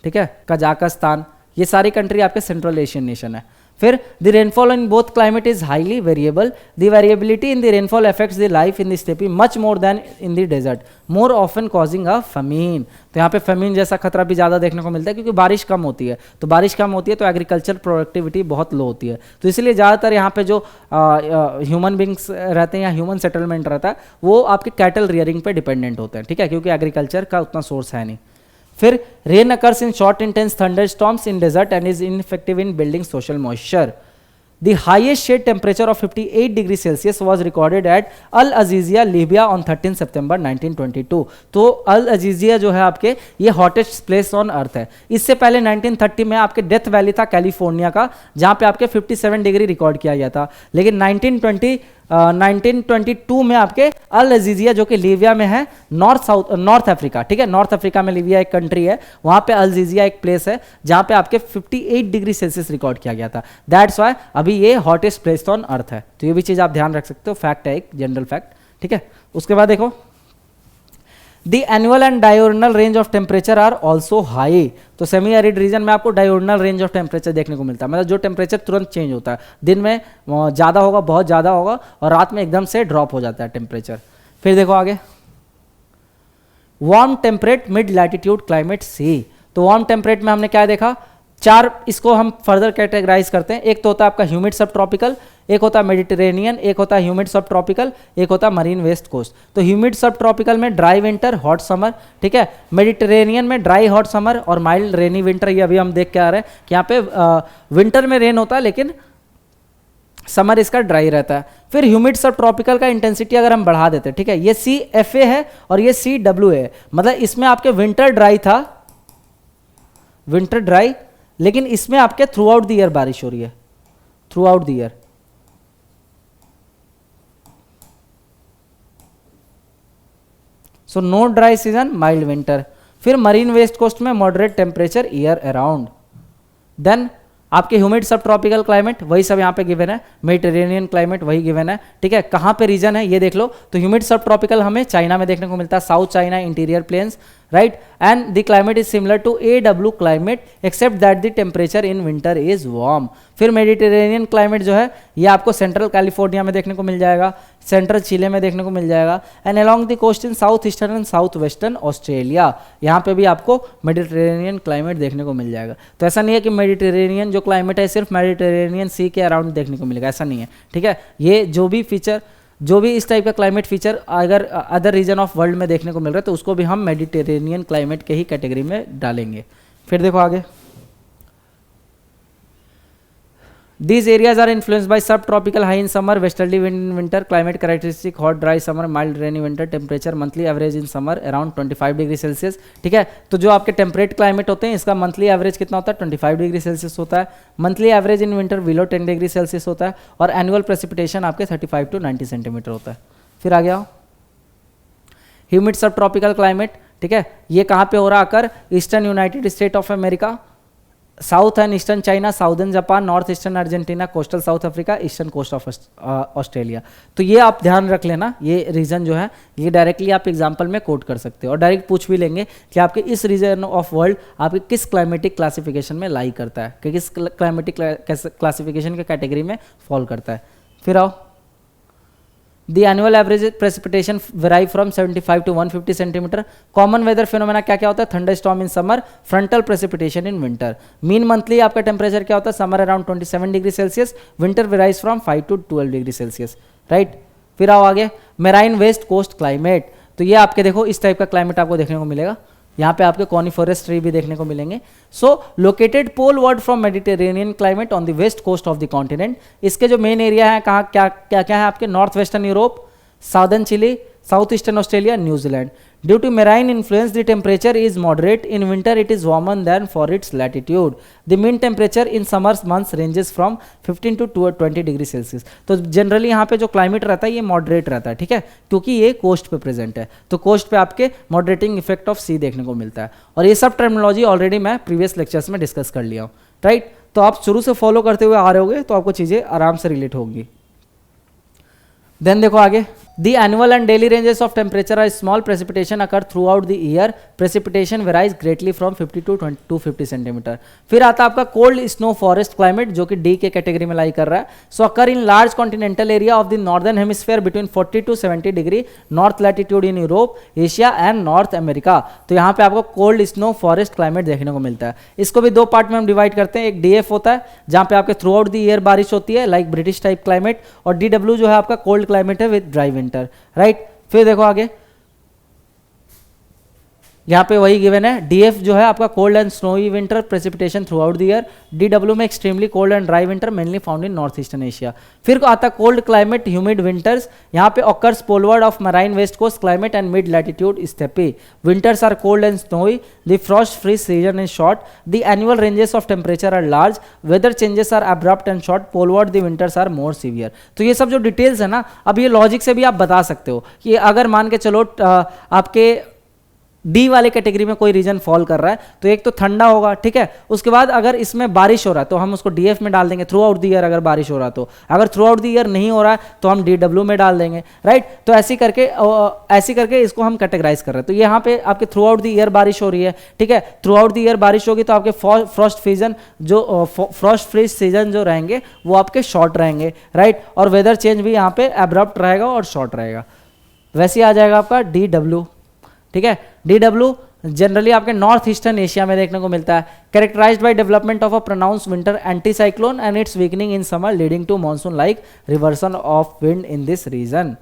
ठीक है, कजाकिस्तान, ये सारी कंट्री आपके सेंट्रल एशियन नेशन है। फिर the rainfall in both climate is highly variable. The variability in the rainfall affects the life in the steppe much more than in the desert, more often causing a famine. तो यहाँ पे फमीन जैसा खतरा भी ज़्यादा देखने को मिलता है, क्योंकि बारिश कम होती है। तो बारिश कम होती है तो एग्रीकल्चर प्रोडक्टिविटी बहुत लो होती है। तो इसलिए ज़्यादातर यहाँ पे जो ह्यूमन बींग्स रहते हैं या ह्यूमन सेटलमेंट रहता है वो आपके कैटल रियरिंग पे डिपेंडेंट होते हैं। ठीक है, क्योंकि एग्रीकल्चर का उतना सोर्स है नहीं। फिर rain occurs in short intense thunderstorms in desert and is ineffective in building social moisture. The highest shade temperature of 58 degrees Celsius was recorded at Al Azizia, Libya on 13 September 1922. तो अल अजीजिया जो है आपके ये hottest place on earth है। इससे पहले 1930 में आपके डेथ वैली था कैलिफोर्निया का, जहाँ पे आपके 57 डिग्री रिकॉर्ड किया गया था। लेकिन 1922 में आपके अल अजीजिया जो कि लीबिया में है, नॉर्थ अफ्रीका, ठीक है, नॉर्थ अफ्रीका में लीबिया एक कंट्री है, वहाँ पे अल अजीजिया एक प्लेस है जहाँ पे आपके 58 डिग्री सेल्सियस रिकॉर्ड किया गया था। दैट्स वाई अभी ये हॉटेस्ट प्लेस ऑन अर्थ है। तो ये भी चीज़ आप ध्यान रख सकते हो, फैक्ट है, एक जनरल फैक्ट। ठीक है, उसके बाद देखो the annual and diurnal range of temperature are also high. तो सेमी एरिड रीजन में आपको डायोरनल रेंज ऑफ टेम्परेचर देखने को मिलता है, मतलब जो टेम्परेचर तुरंत चेंज होता है, दिन में ज़्यादा होगा, बहुत ज़्यादा होगा, और रात में एकदम से ड्रॉप हो जाता है टेम्परेचर। फिर देखो आगे, warm temperate mid latitude climate C. तो वार्म टेम्परेट में हमने क्या देखा, चार इसको हम फर्दर कैटेगराइज करते हैं। एक तो होता है आपका ह्यूमिड सब ट्रॉपिकल, एक होता है मेडिटेरेनियन, एक होता है ह्यूमिड सब ट्रॉपिकल, एक होता है मरीन वेस्ट कोस्ट। तो ह्यूमिड सब ट्रॉपिकल में ड्राई विंटर हॉट समर, ठीक है। मेडिटेरेनियन में ड्राई हॉट समर और माइल्ड रेनी विंटर। ये अभी हम देख के आ रहे हैं कि यहाँ पे विंटर में रेन होता है लेकिन समर इसका ड्राई रहता है। फिर ह्यूमिड सब ट्रॉपिकल का इंटेंसिटी अगर हम बढ़ा देते हैं, ठीक है, ये CFA है और ये CWA है, मतलब इसमें आपके विंटर ड्राई था, विंटर ड्राई, लेकिन इसमें आपके थ्रू आउट द ईयर बारिश हो रही है, throughout the year. So no dry season, mild winter. फिर मरीन वेस्ट कोस्ट में moderate temperature year around. Then आपके ह्यूमिड सब ट्रॉपिकल क्लाइमेट वही सब यहाँ पे गिवन है, मेडिटेरेनियन क्लाइमेट वही गिवन है, ठीक है। कहाँ पे रीजन है ये देख लो। तो ह्यूमिड सब ट्रॉपिकल हमें चाइना में देखने को मिलता है, South China interior plains, right. And the climate is similar to AW climate except that the temperature in winter is warm. फिर मेडिटेरेनियन क्लाइमेट जो है ये आपको सेंट्रल कैलिफोर्निया में देखने को मिल जाएगा, सेंट्रल चिले में देखने को मिल जाएगा, and along the coast in south eastern and south western Australia, यहाँ पे भी आपको मेडिटेरेनियन क्लाइमेट देखने को मिल जाएगा। तो ऐसा नहीं है कि मेडिटेरेनियन जो क्लाइमेट है सिर्फ मेडिटेरेनियन सी के अराउंड देखने को मिलेगा, ऐसा नहीं है, ठीक है। ये जो भी फीचर, जो भी इस टाइप का क्लाइमेट फीचर अगर अदर रीजन ऑफ वर्ल्ड में देखने को मिल रहा है तो उसको भी हम मेडिटेरेनियन क्लाइमेट के ही कैटेगरी में डालेंगे। फिर देखो आगे, These areas are influenced by subtropical high in summer, westerly wind in winter, climate characteristic hot dry summer, mild rainy winter, temperature monthly average in summer around 25 degree Celsius, ठीक है। तो जो आपके टेम्परेट क्लाइमेट होते हैं इसका monthly average कितना होता है, 25 डिग्री सेल्सियस होता है। Monthly average in winter below 10 degree Celsius होता है, और एनुअल प्रेसिपिटेशन आपके 35 to 90 सेंटीमीटर होता है। फिर आ गया ह्यूमिड सब ट्रॉपिकल क्लाइमेट, ठीक है। ये कहाँ पे हो रहा आकर, eastern United State of America, south and eastern China, southern Japan, north eastern Argentina, coastal South Africa, eastern coast of Australia. तो ये आप ध्यान रख लेना, ये रीजन जो है ये डायरेक्टली आप एग्जांपल में कोट कर सकते हो, और डायरेक्ट पूछ भी लेंगे कि आपके इस रीजन ऑफ वर्ल्ड आपके किस क्लाइमेटिक क्लासिफिकेशन में लाई करता है, कि किस क्लाइमेटिक क्लासिफिकेशन के कैटेगरी में फॉल करता है। फिर आओ, The annual average precipitation vary from 75 to 150 centimetre. Common weather phenomena क्या क्या होता है, thunderstorm in summer, frontal precipitation in winter. Mean monthly आपका टेम्परेचर क्या होता है, summer around 27 degree Celsius, winter varies from 5 to 12 degree Celsius, right. फिर आओ आगे, मेराइन वेस्ट कोस्ट क्लाइमेट। तो ये आपके देखो इस टाइप का क्लाइमेट आपको देखने को मिलेगा, यहाँ पे आपके कॉनिफोरस ट्री भी देखने को मिलेंगे। So located poleward from Mediterranean climate on the west coast of the continent. इसके जो मेन एरिया है कहाँ क्या क्या क्या है आपके, north western Europe, southern Chile, south eastern Australia, New Zealand. Due to marine influence the temperature is moderate, in winter it is warmer than for its latitude. The mean temperature in summers months ranges from 15 to 20 degree Celsius. तो generally यहाँ पे जो climate रहता है ये moderate रहता है, ठीक है, क्योंकि ये कोस्ट पे प्रेजेंट है, तो कोस्ट पे आपके मॉडरेटिंग इफेक्ट ऑफ सी देखने को मिलता है। और ये सब टर्मिनोलॉजी ऑलरेडी मैं प्रीवियस लेक्चर्स में डिस्कस कर लिया हूँ, राइट। तो आप शुरू से फॉलो करते हुए आ रहे होगे तो आपको चीज़ें आराम से रिलेट होंगी। देन देखो आगे, The annual and daily ranges of temperature are small, precipitation occur throughout the year, precipitation varies greatly from 50 to 250 centimetre. फिर आता है आपका कोल्ड स्नो फॉरेस्ट क्लाइमेट जो कि डी के कैटेगरी में लाई कर रहा है। So occur in large continental area of the northern hemisphere between 40 to 70 degree north latitude in Europe, Asia and North America. तो यहाँ पे आपको कोल्ड स्नो फॉरेस्ट क्लाइमेट देखने को मिलता है। इसको भी दो पार्ट में हम डिवाइड करते हैं, एक DF होता है जहाँ पे आपके थ्रू आउट द ईयर बारिश होती है लाइक ब्रिटिश टाइप क्लाइमेट, और DW जो है आपका कोल्ड क्लाइमेट है विद ड्राई विंटर, राइट। फिर देखो आगे, यहाँ पे वही गिवन है, DF जो है आपका cold and snowy winter precipitation throughout the year, DW में extremely cold and dry winter mainly found in north eastern Asia. फिर आता कोल्ड क्लाइमेट ह्यूमिड विंटर्स, यहाँ पे occurs poleward of marine west coast climate and mid latitude steppe. Winters are cold and snowy, the frost free season is short, the annual ranges of temperature are large, weather changes are abrupt and short, पोलवर्ड the winters are more severe. तो ये सब जो details है ना, अब ये logic से भी आप बता सकते हो कि अगर मान के चलो आपके डी वाले कैटेगरी में कोई रीजन फॉल कर रहा है तो एक तो ठंडा होगा, ठीक है। उसके बाद अगर इसमें बारिश हो रहा है तो हम उसको डीएफ में डाल देंगे थ्रू आउट द ईयर, अगर बारिश हो रहा है तो। अगर थ्रू आउट द ईयर नहीं हो रहा है तो हम डीडब्ल्यू में डाल देंगे, राइट। तो ऐसे करके इसको हम कैटेगराइज कर रहे हैं। तो यहाँ पे आपके थ्रू आउट द ईयर बारिश हो रही है, ठीक है। थ्रू आउट द ईयर बारिश होगी तो आपके फ्रॉस्ट फ्री सीजन जो रहेंगे वो आपके शॉर्ट रहेंगे, राइट। और वेदर चेंज भी यहाँ पे एब्रप्ट रहेगा और शॉर्ट रहेगा। वैसे ही आ जाएगा आपका डीडब्ल्यू, ठीक है। डीडब्ल्यू जनरली आपके नॉर्थ ईस्टर्न एशिया में देखने को मिलता है। Characterised by development of a pronounce winter anti cyclone and its weakening in summer leading to monsoon like reversal of wind in this region.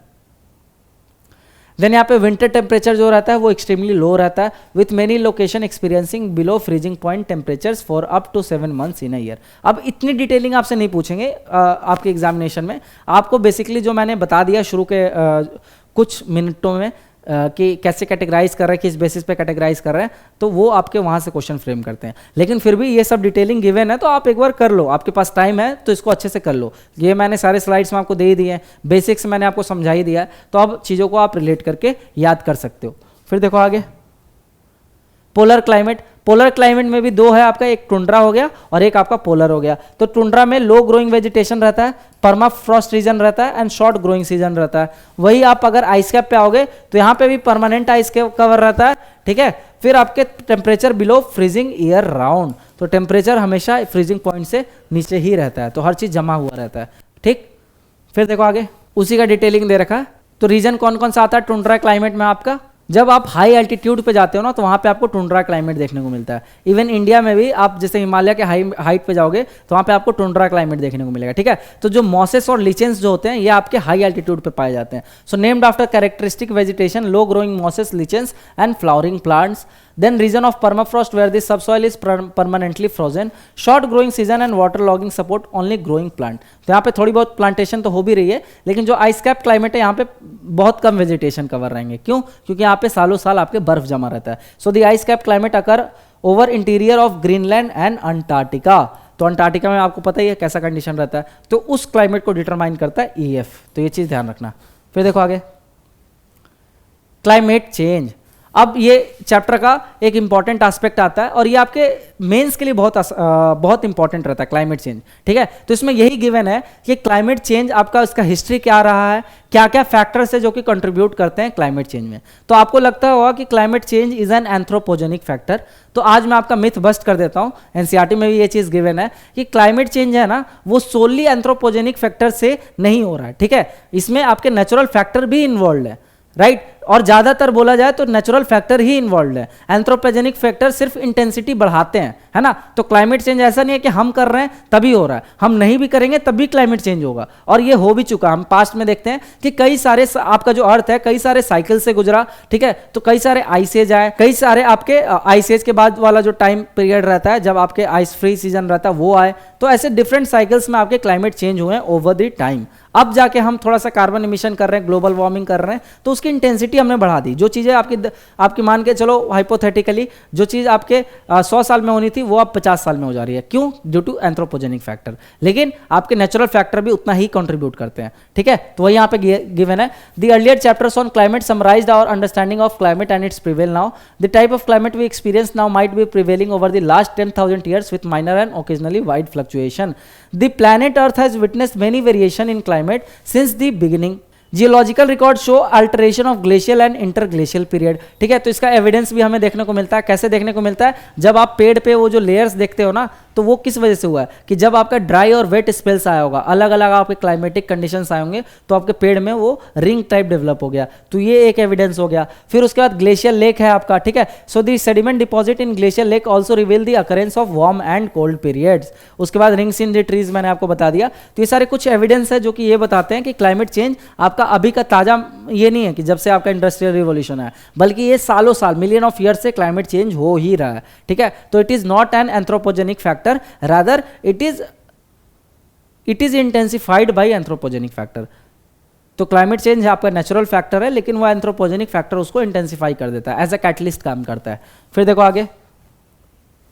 Then यहाँ पे विंटर टेम्परेचर जो रहता है वो एक्सट्रीमली लो रहता है with many location experiencing below freezing point temperatures for up to 7 months in a year. अब इतनी डिटेलिंग आपसे नहीं पूछेंगे आपके एग्जामिनेशन में। आपको बेसिकली जो मैंने बता दिया शुरू के कुछ मिनटों में कि कैसे कैटेगराइज कर रहे हैं, किस बेसिस पे कैटेगराइज कर रहे हैं, तो वो आपके वहाँ से क्वेश्चन फ्रेम करते हैं। लेकिन फिर भी ये सब डिटेलिंग गिवन है तो आप एक बार कर लो, आपके पास टाइम है तो इसको अच्छे से कर लो। ये मैंने सारे स्लाइड्स में आपको दे ही दिए हैं, बेसिक्स मैंने आपको समझा ही दिया है, तो अब चीज़ों को आप रिलेट करके याद कर सकते हो। फिर देखो आगे पोलर क्लाइमेट। पोलर क्लाइमेट में भी दो है आपका, एक टुंड्रा हो गया और एक आपका पोलर हो गया। तो टुंड्रा में लो ग्रोइंग वेजिटेशन रहता है, परमाफ्रॉस्ट रीजन रहता है एंड शॉर्ट ग्रोइंग सीजन रहता है। वही आप अगर आइस कैप पे आओगे तो यहाँ पे भी परमानेंट आइस कैप कवर रहता है, ठीक है। फिर आपके temperature below freezing year round, तो टेम्परेचर हमेशा फ्रीजिंग पॉइंट से नीचे ही रहता है, तो हर चीज जमा हुआ रहता है, ठीक। फिर देखो आगे उसी का डिटेलिंग दे रखा है। तो रीजन कौन कौन सा आता है टुंड्रा क्लाइमेट में आपका? जब आप हाई एल्टीट्यूड पे जाते हो ना तो वहाँ पे आपको टुंड्रा क्लाइमेट देखने को मिलता है। इवन इंडिया में भी आप जैसे हिमालय के हाइट पे जाओगे तो वहाँ पे आपको टुंड्रा क्लाइमेट देखने को मिलेगा, ठीक है। तो जो मॉसेस और लिचेंस जो होते हैं ये आपके हाई एल्टीट्यूड पे पाए जाते हैं। So named after characteristic vegetation, low growing mosses, lichens and flowering plants. Then region of permafrost where the subsoil is permanently frozen, short growing season and water logging support only growing plant। तो यहाँ पे थोड़ी बहुत plantation तो हो भी रही है, लेकिन जो आइस कैप क्लाइमेट है यहाँ पे बहुत कम वेजिटेशन कवर रहेंगे। क्यों? क्योंकि यहाँ पे सालों साल आपके बर्फ जमा रहता है। So the ice cap climate occur over interior of Greenland and Antarctica. तो अंटार्कटिका में आपको पता ही है कैसा कंडीशन रहता है, तो उस क्लाइमेट को डिटरमाइन करता है EF। तो ये चीज़ ध्यान रखना। फिर देखो आगे क्लाइमेट चेंज। अब ये चैप्टर का एक इंपॉर्टेंट एस्पेक्ट आता है और ये आपके मेंस के लिए बहुत इंपॉर्टेंट रहता है, क्लाइमेट चेंज, ठीक है। तो इसमें यही गिवन है कि क्लाइमेट चेंज आपका इसका हिस्ट्री क्या रहा है, क्या क्या फैक्टर्स है जो कि कंट्रीब्यूट करते हैं क्लाइमेट चेंज में। तो आपको लगता होगा कि climate change is an anthropogenic factor, तो आज मैं आपका मिथ बस्ट कर देता हूं। एनसीईआरटी में भी ये चीज गिवन है कि क्लाइमेट चेंज है ना वो सोनली एंथ्रोपोजेनिक फैक्टर से नहीं हो रहा है, ठीक है। इसमें आपके नेचुरल फैक्टर भी इन्वॉल्व है, राइट। और ज्यादातर बोला जाए तो नेचुरल फैक्टर ही इन्वॉल्व है। एंथ्रोपोजेनिक फैक्टर सिर्फ इंटेंसिटी बढ़ाते हैं, है ना। तो क्लाइमेट चेंज ऐसा नहीं है कि हम कर रहे हैं तभी हो रहा है, हम नहीं भी करेंगे तब भी क्लाइमेट चेंज होगा, और ये हो भी चुका। हम पास्ट में देखते हैं कि कई सारे आपका जो अर्थ है कई सारे साइकिल से गुजरा, ठीक है। तो कई सारे आइस एज आए, कई सारे आपके आइस एज के बाद वाला जो टाइम पीरियड रहता है जब आपके आइस फ्री सीजन रहता है वो आए। तो ऐसे डिफरेंट साइकिल्स में आपके क्लाइमेट चेंज हुए हैं ओवर द टाइम। अब जाके हम थोड़ा सा कार्बन इमिशन कर रहे हैं, ग्लोबल वार्मिंग कर रहे हैं, तो उसकी इंटेंसिटी हमने बढ़ा दी। जो चीज़ें आपकी मान के चलो हाइपोथेटिकली जो चीज़ आपके 100 साल में होनी थी वो अब 50 साल में हो जा रही है। क्यों? Due to anthropogenic factor. लेकिन आपके नेचुरल फैक्टर भी उतना ही कंट्रीब्यूट करते हैं, ठीक है। तो वही यहाँ पे गिवन है। The earlier chapters on climate summarised our understanding of climate and its prevail now. The type of climate we experience now might be prevailing over the last 10,000 years with minor and occasionally wide fluctuation. The planet Earth has witnessed many variation in climate since the beginning. Geological record show alteration of glacial and interglacial period, ठीक है। तो इसका evidence भी हमें देखने को मिलता है। कैसे देखने को मिलता है? जब आप पेड़ पे वो जो लेयर्स देखते हो ना तो वो किस वजह से हुआ है कि जब आपका ड्राई और वेट स्पेल्स आया होगा, अलग अलग आपके क्लाइमेटिक कंडीशंस आए होंगे, तो आपके पेड़ में वो रिंग टाइप डेवलप हो गया। तो ये एक एविडेंस हो गया। फिर उसके बाद ग्लेशियल लेक है आपका, ठीक है। So the sediment deposit in glacial lake also reveal the occurrence of warm and cold periods. उसके बाद रिंग्स इन द ट्रीज मैंने आपको बता दिया। तो ये सारे कुछ एविडेंस है जो कि ये बताते हैं कि क्लाइमेट चेंज आपका अभी का ताजा ये नहीं है कि जब से आपका इंडस्ट्रियल रिवॉल्यूशन है, बल्कि ये सालों साल मिलियन ऑफ ईयर से क्लाइमेट चेंज हो ही रहा है, ठीक है। तो it is not an anthropogenic factor, rather it is intensified by anthropogenic factor. तो क्लाइमेट चेंज आपका नेचुरल फैक्टर है, लेकिन वो एंथ्रोपोजेनिक फैक्टर उसको इंटेंसिफाई कर देता है, एज अ कैटलिस्ट काम करता है। फिर देखो आगे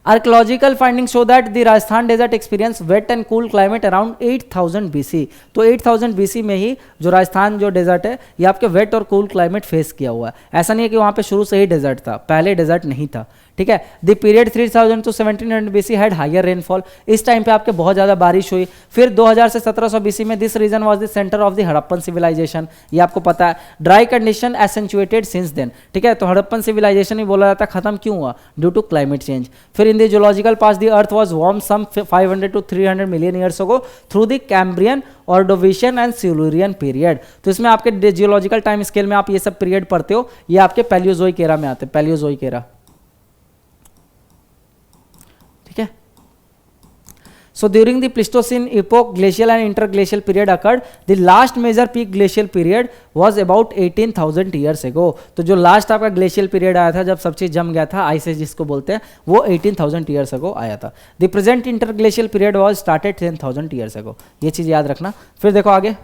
archaeological finding show that the Rajasthan desert experience wet and cool climate around 8000 BC. तो 8000 बीसी में ही जो राजस्थान जो डेजर्ट है ये आपके वेट और कूल क्लाइमेट फेस किया हुआ है। ऐसा नहीं है कि वहाँ पे शुरू से ही डेजर्ट था, पहले डेजर्ट नहीं था, ठीक है। The period 3000 to 1700 BC had higher rainfall, इस टाइम पे आपके बहुत ज़्यादा बारिश हुई। फिर 2000 से 1700 बीसी में this region was the centre of the Harappan civilisation, ये आपको पता है। Dry condition accentuated since then, ठीक है। तो हड़प्पन सिविलाइजेशन ही बोला जाता है खत्म क्यों हुआ, ड्यू टू क्लाइमेट चेंज। फिर in the geological past the earth was warm some 500 to 300 million years ago through the Cambrian, Ordovician and Silurian period. तो इसमें आपके जियोलॉजिकल टाइम स्केल में आप ये सब पीरियड पढ़ते हो, ये आपके पैलियोजोइक एरा में आते हैं, पैलियोजोइक एरा, ठीक है। So during the Pleistocene epoch, glacial and interglacial period occurred. The last major peak glacial period was about 18,000 years ago. तो जो लास्ट आपका ग्लेशियल पीरियड आया था जब सब चीज जम गया था, आइस एज जिसको बोलते हैं, वो 18,000 years ago आया था। The present interglacial period was started 10,000 years ago. ये चीज याद रखना। फिर देखो आगे,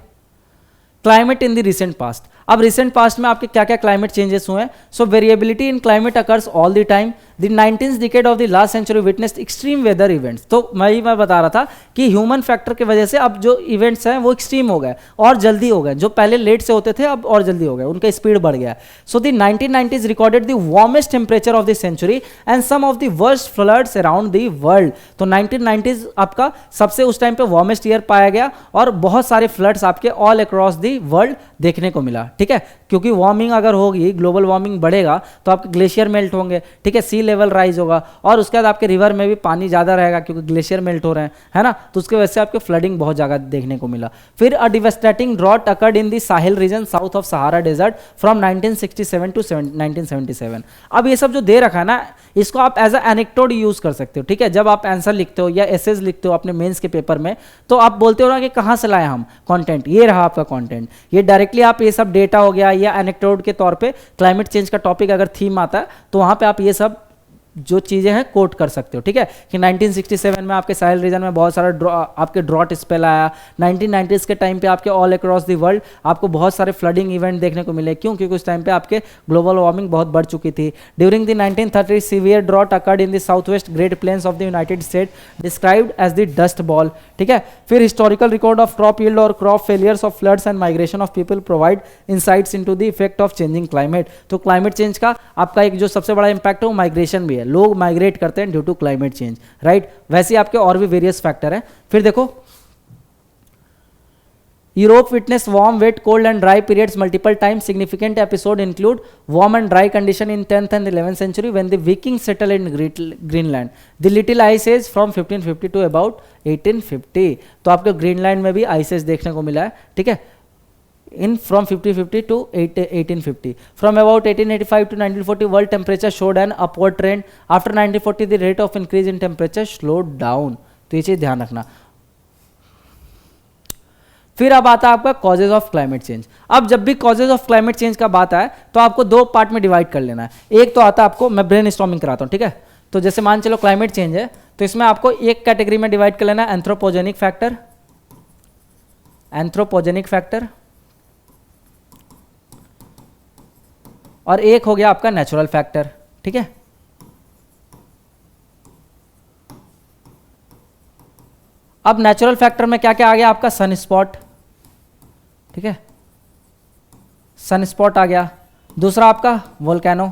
climate in the recent past. अब रिसेंट पास्ट में आपके क्या क्या क्लाइमेट चेंजेस हुए हैं। So variability in climate occurs all the time. The 19th decade of the last century witnessed extreme weather events. तो मैं बता रहा था कि ह्यूमन फैक्टर की वजह से अब जो इवेंट्स हैं वो एक्सट्रीम हो गए और जल्दी हो गए, जो पहले लेट से होते थे अब और जल्दी हो गए, उनका स्पीड बढ़ गया। So the 1990s recorded the warmest temperature of the century and some of the worst floods around the world. तो 1990s आपका सबसे उस टाइम पे वार्मेस्ट ईयर पाया गया और बहुत सारे फ्लड्स आपके ऑल अक्रॉस द वर्ल्ड देखने को मिला, ठीक है। क्योंकि वार्मिंग अगर होगी, ग्लोबल वार्मिंग बढ़ेगा तो आपके ग्लेशियर मेल्ट होंगे, ठीक है, सी लेवल राइज होगा और उसके बाद आपके रिवर में भी पानी ज़्यादा रहेगा क्योंकि ग्लेशियर मेल्ट हो रहे हैं, है ना। तो उसके वजह से आपके फ्लडिंग बहुत ज़्यादा देखने को मिला। फिर a devastating drought occurred in the Sahel region south of Sahara desert from 1967 to 1977। अब ये सब जो दे रखा है ना, इसको आप एज अ एनेक्डोट यूज कर सकते हो, ठीक है। जब आप आंसर लिखते हो या एसेज लिखते हो अपने मेंस के पेपर में, तो आप बोलते हो ना कि कहाँ से लाए हम कंटेंट, ये रहा आपका कंटेंट। ये डायरेक्टली आप ये सब डेटा हो गया या एनेक्डोट के तौर पे क्लाइमेट चेंज का टॉपिक अगर थीम आता है तो वहाँ पे आप ये सब जो चीज़ें हैं कोट कर सकते हो, ठीक है। कि 1967 में आपके साहिल रीजन में बहुत सारा आपके ड्रॉट स्पेल आया। 1990s के टाइम पे आपके ऑल अक्रॉस द वर्ल्ड आपको बहुत सारे फ्लडिंग इवेंट देखने को मिले। क्यों? क्योंकि उस टाइम पे आपके ग्लोबल वार्मिंग बहुत बढ़ चुकी थी। During the 1930 severe drought occurred in the south west Great Plains of the United State described as the Dust Bowl, ठीक है। फिर historical record of crop yield और crop failures of floods and migration of people provide insights into the effect of changing climate. तो climate change का आपका एक जो सबसे बड़ा इंपैक्ट है वो माइग्रेशन भी है, लोग माइग्रेट करते हैं due to climate change, right. वैसे आपके और भी वेरियस फैक्टर हैं। फिर देखो, Europe witness warm wet cold and dry periods multiple times. Significant episode include warm and dry condition in 10th and 11th century when the Vikings settle in Greenland. The Little Ice Age from 1550 to about 1850। तो आपको Greenland में भी ice as देखने को मिला है, ठीक है, in from 1550 to 1850. From about 1885 to 1940 world temperature showed an upward trend. After 1940 the rate of increase in temperature slowed down. तो ये चीज ध्यान रखना। फिर अब आता है आपका कॉजेज ऑफ क्लाइमेट चेंज। अब जब भी कॉजेज ऑफ क्लाइमेट चेंज का बात आए तो आपको दो पार्ट में डिवाइड कर लेना है। एक तो आता है आपको, मैं ब्रेन स्टॉर्मिंग कराता हूँ, ठीक है। तो जैसे मान चलो क्लाइमेट चेंज है तो इसमें आपको एक कैटेगरी में डिवाइड कर लेना है, एंथ्रोपोजेनिक फैक्टर, एंथ्रोपोजेनिक फैक्टर, और एक हो गया आपका नेचुरल फैक्टर, ठीक है। अब नेचुरल फैक्टर में क्या क्या आ गया आपका, सन स्पॉट, ठीक है, सन स्पॉट आ गया। दूसरा आपका वोल्केनो,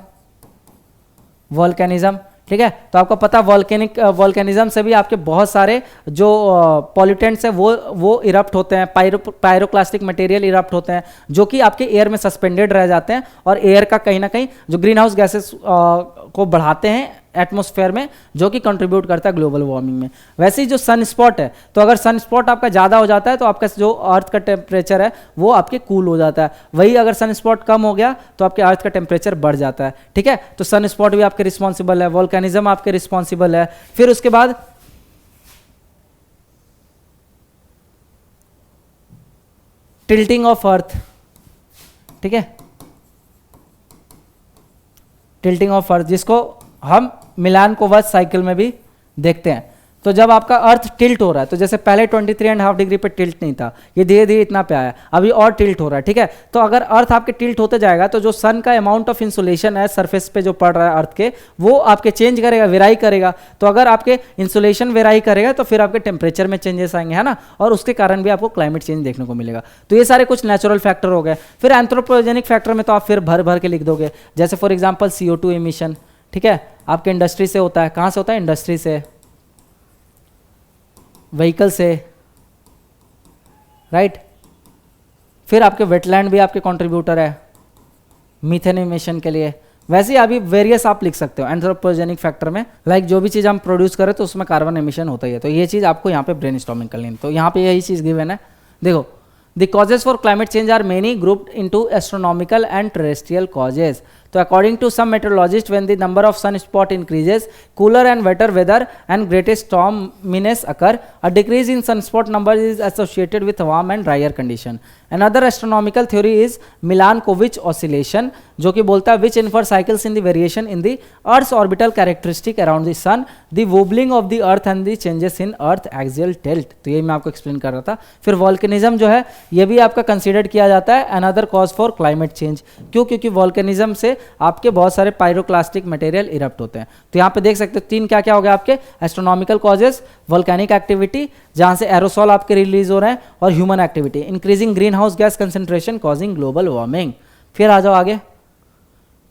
वोल्केनिज्म, ठीक है। तो आपको पता वोल्केनिज्म से भी आपके बहुत सारे जो पॉल्यूटेंट्स हैं वो इरप्ट होते हैं, पायरोक्लास्टिक मटेरियल इरप्ट होते हैं जो कि आपके एयर में सस्पेंडेड रह जाते हैं और एयर का कहीं ना कहीं जो ग्रीन हाउस गैसेस को बढ़ाते हैं एटमॉस्फेयर में, जो कि कंट्रीब्यूट करता है ग्लोबल वार्मिंग में। वैसे ही जो सन स्पॉट है, तो अगर सन स्पॉट आपका ज़्यादा हो जाता है तो आपका जो अर्थ का टेम्परेचर है वो आपके कूल हो जाता है। वही अगर सन स्पॉट कम हो गया तो आपके अर्थ का टेम्परेचर बढ़ जाता है, ठीक है। तो सन स्पॉट भी आपके रिस्पॉन्सिबल है, वोल्केनिज्म आपके रिस्पॉन्सिबल है। फिर उसके बाद टिल्टिंग ऑफ अर्थ, ठीक है, टिल्टिंग ऑफ अर्थ जिसको हम मिलान कोवच साइकिल में भी देखते हैं। तो जब आपका अर्थ टिल्ट हो रहा है, तो जैसे पहले 23.5 डिग्री पे टिल्ट नहीं था, ये धीरे धीरे इतना पे आया, अभी और टिल्ट हो रहा है, ठीक है। तो अगर अर्थ आपके टिल्ट होते जाएगा तो जो सन का अमाउंट ऑफ इंसुलेशन है सरफेस पे जो पड़ रहा है अर्थ के, वो आपके चेंज करेगा, वेराई करेगा। तो अगर आपके इंसुलेशन वेराई करेगा तो फिर आपके टेम्परेचर में चेंजेस आएंगे, है ना, और उसके कारण भी आपको क्लाइमेट चेंज देखने को मिलेगा। तो ये सारे कुछ नेचुरल फैक्टर हो गए। फिर एंथ्रोपोजेनिक फैक्टर में तो आप फिर भर भर के लिख दोगे, जैसे फॉर एग्जांपल CO2 एमिशन, ठीक है, आपके इंडस्ट्री से होता है। कहाँ से होता है? इंडस्ट्री से, व्हीकल से, राइट। फिर आपके वेटलैंड भी आपके कंट्रीब्यूटर है मीथेन एमिशन के लिए। वैसे ही अभी वेरियस आप लिख सकते हो एंथ्रोपोजेनिक फैक्टर में, लाइक जो भी चीज़ हम प्रोड्यूस करें तो उसमें कार्बन एमिशन होता ही है। तो ये चीज़ आपको यहाँ पे ब्रेनस्टॉर्मिंग करनी है। तो यहाँ पे यही चीज़ गिवन है, देखो, the causes for climate change are many grouped into astronomical and terrestrial causes. तो according to some meteorologists, when the number of sunspot increases, cooler and wetter weather and greatest storminess occur. A decrease in sunspot numbers is associated with warm and drier condition. Another astronomical theory is Milankovitch oscillation, जो कि बोलता है which infer cycles in the variation in the Earth's orbital characteristic around the sun, the wobbling of the Earth and the changes in Earth axial tilt. तो ये मैं आपको explain कर रहा था। फिर वॉल्केनिज्म जो है ये भी आपका कंसिडर किया जाता है another cause for climate change. क्यों? क्योंकि वॉल्केनिज्म से आपके बहुत सारे पायरोक्लास्टिक मटेरियल इरप्ट होते हैं। तो यहाँ पे देख सकते हो तीन क्या क्या हो गया आपके, एस्ट्रोनॉमिकल कॉजेस, वोल्केनिक एक्टिविटी जहाँ से एरोसॉल आपके रिलीज हो रहे हैं, और human activity, increasing green house gas concentration causing global warming. फिर आ जाओ आगे,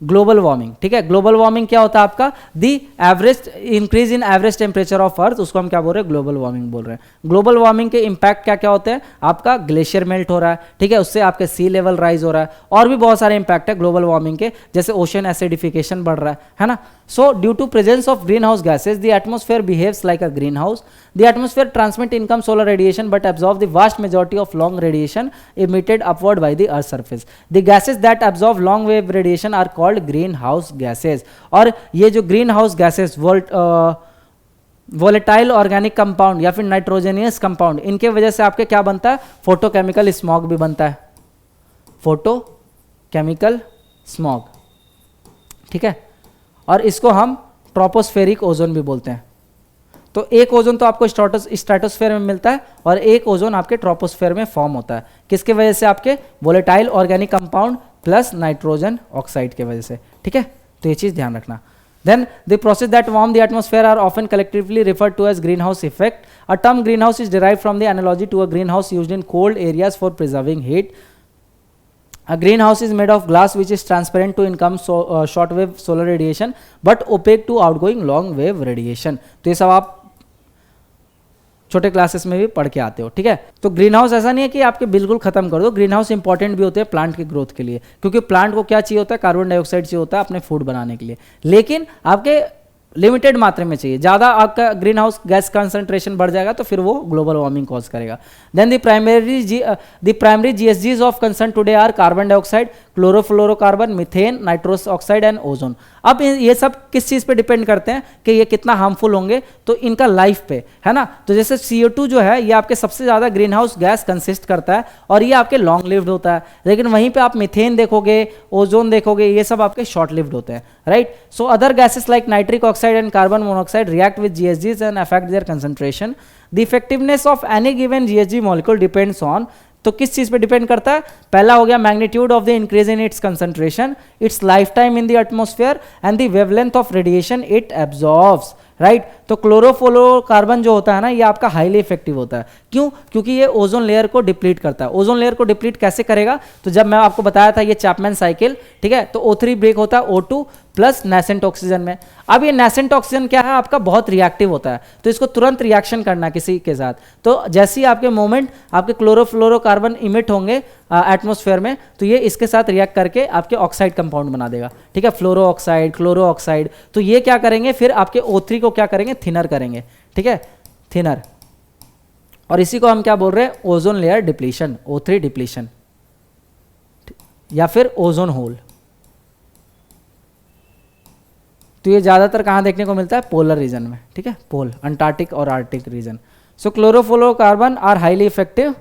ग्लोबल वार्मिंग, ठीक है। ग्लोबल वार्मिंग क्या होता है आपका? The average increase in average temperature of earth, उसको हम क्या बोल रहे हैं? ग्लोबल वार्मिंग बोल रहे हैं। ग्लोबल वार्मिंग के इंपैक्ट क्या क्या होते हैं? आपका ग्लेशियर मेल्ट हो रहा है, ठीक है, उससे आपके सी लेवल राइज हो रहा है, और भी बहुत सारे इंपैक्ट है ग्लोबल वार्मिंग के, जैसे ओशन एसिडिफिकेशन बढ़ रहा है ना। So due to presence of green house gases the atmosphere behaves like a green house. The atmosphere transmit income solar radiation but absorb the vast majority of long radiation emitted upward by the earth surface. The gases that absorb long wave radiation are called green house gases. और ये जो green house gases volatile organic compound या फिर नाइट्रोजेनियस compound, इनके वजह से आपके क्या बनता है? फोटोकेमिकल स्मॉग भी बनता है, फोटोकेमिकल स्मॉग, ठीक है। और इसको हम ट्रोपोस्फेरिक ओजोन भी बोलते हैं। तो एक ओजोन तो आपको स्ट्रेटोस्फेयर में मिलता है और एक ओजोन आपके ट्रोपोस्फेयर में फॉर्म होता है। किसके वजह से? आपके volatile organic compound plus nitrogen oxide के वजह से, ठीक है। तो ये चीज ध्यान रखना। Then the process that warm the atmosphere are often collectively referred to as greenhouse effect. A term greenhouse is derived from the analogy to a greenhouse used in cold areas for preserving heat. A greenhouse is made of glass which is transparent to income short wave solar radiation but opaque to outgoing long wave radiation. तो ये सब आप छोटे classes में भी पढ़ के आते हो, ठीक है। तो ग्रीन हाउस ऐसा नहीं है कि आपके बिल्कुल खत्म कर दो, ग्रीन हाउस इंपॉर्टेंट भी होते हैं प्लांट की ग्रोथ के लिए, क्योंकि प्लांट को क्या चाहिए होता है? कार्बन डाइऑक्साइड चाहिए होता है अपने फूड बनाने के लिए, लेकिन आपके लिमिटेड मात्रा में चाहिए। ज़्यादा आपका ग्रीन हाउस गैस कंसंट्रेशन बढ़ जाएगा तो फिर वो ग्लोबल वार्मिंग कॉज करेगा। Then the primary GHGs of concern today are carbon dioxide, chlorofluorocarbon, methane, nitrous oxide and ozone. अब ये सब किस चीज़ पे डिपेंड करते हैं कि ये कितना हार्मफुल होंगे? तो इनका लाइफ पे, है ना। तो जैसे CO2 जो है ये आपके सबसे ज़्यादा ग्रीन हाउस गैस कंसिस्ट करता है और ये आपके लॉन्ग लिव्ड होता है, लेकिन वहीं पे आप मीथेन देखोगे, ओजोन देखोगे, ये सब आपके शॉर्ट लिव्ड होते हैं, right. So other gases like nitric oxide and carbon monoxide react with GHGs and affect there concentration. The effectiveness of any given GHG molecule depends on, तो किस चीज पे डिपेंड करता है? पहला हो गया magnitude of the increase in its concentration, it's life time in the atmosphere and the wavelength of radiation it absorbs, right. तो क्लोरोफ्लोरोकार्बन जो होता है ना, ये आपका हाईली इफेक्टिव होता है। क्यों? क्योंकि ये ओजोन लेयर को डिप्लीट करता है। ओजोन लेयर को डिप्लीट कैसे करेगा? तो जब मैं आपको बताया था ये चैपमैन साइकिल, ठीक है, तो O3 ब्रेक होता है O2 प्लस नेसेंट ऑक्सीजन में। अब ये नेसेंट ऑक्सीजन क्या है? आपका बहुत रिएक्टिव होता है, तो इसको तुरंत रिएक्शन करना किसी के साथ। तो जैसे ही आपके मोमेंट आपके क्लोरोफ्लोरोकार्बन इमिट होंगे एटमॉस्फेयर में, तो ये इसके साथ रिएक्ट करके आपके ऑक्साइड कंपाउंड बना देगा, ठीक है, फ्लोरो ऑक्साइड, क्लोरो ऑक्साइड। तो ये क्या करेंगे? फिर आपके O3 को क्या करेंगे? थिनर करेंगे, ठीक है, थिनर। और इसी को हम क्या बोल रहे हैं? Ozone layer depletion, O3 depletion, या फिर ओजोन होल। तो ये ज़्यादातर कहाँ देखने को मिलता है? पोलर रीजन में, ठीक है, पोल, अंटार्कटिक और Arctic region. So chlorofluorocarbon are highly effective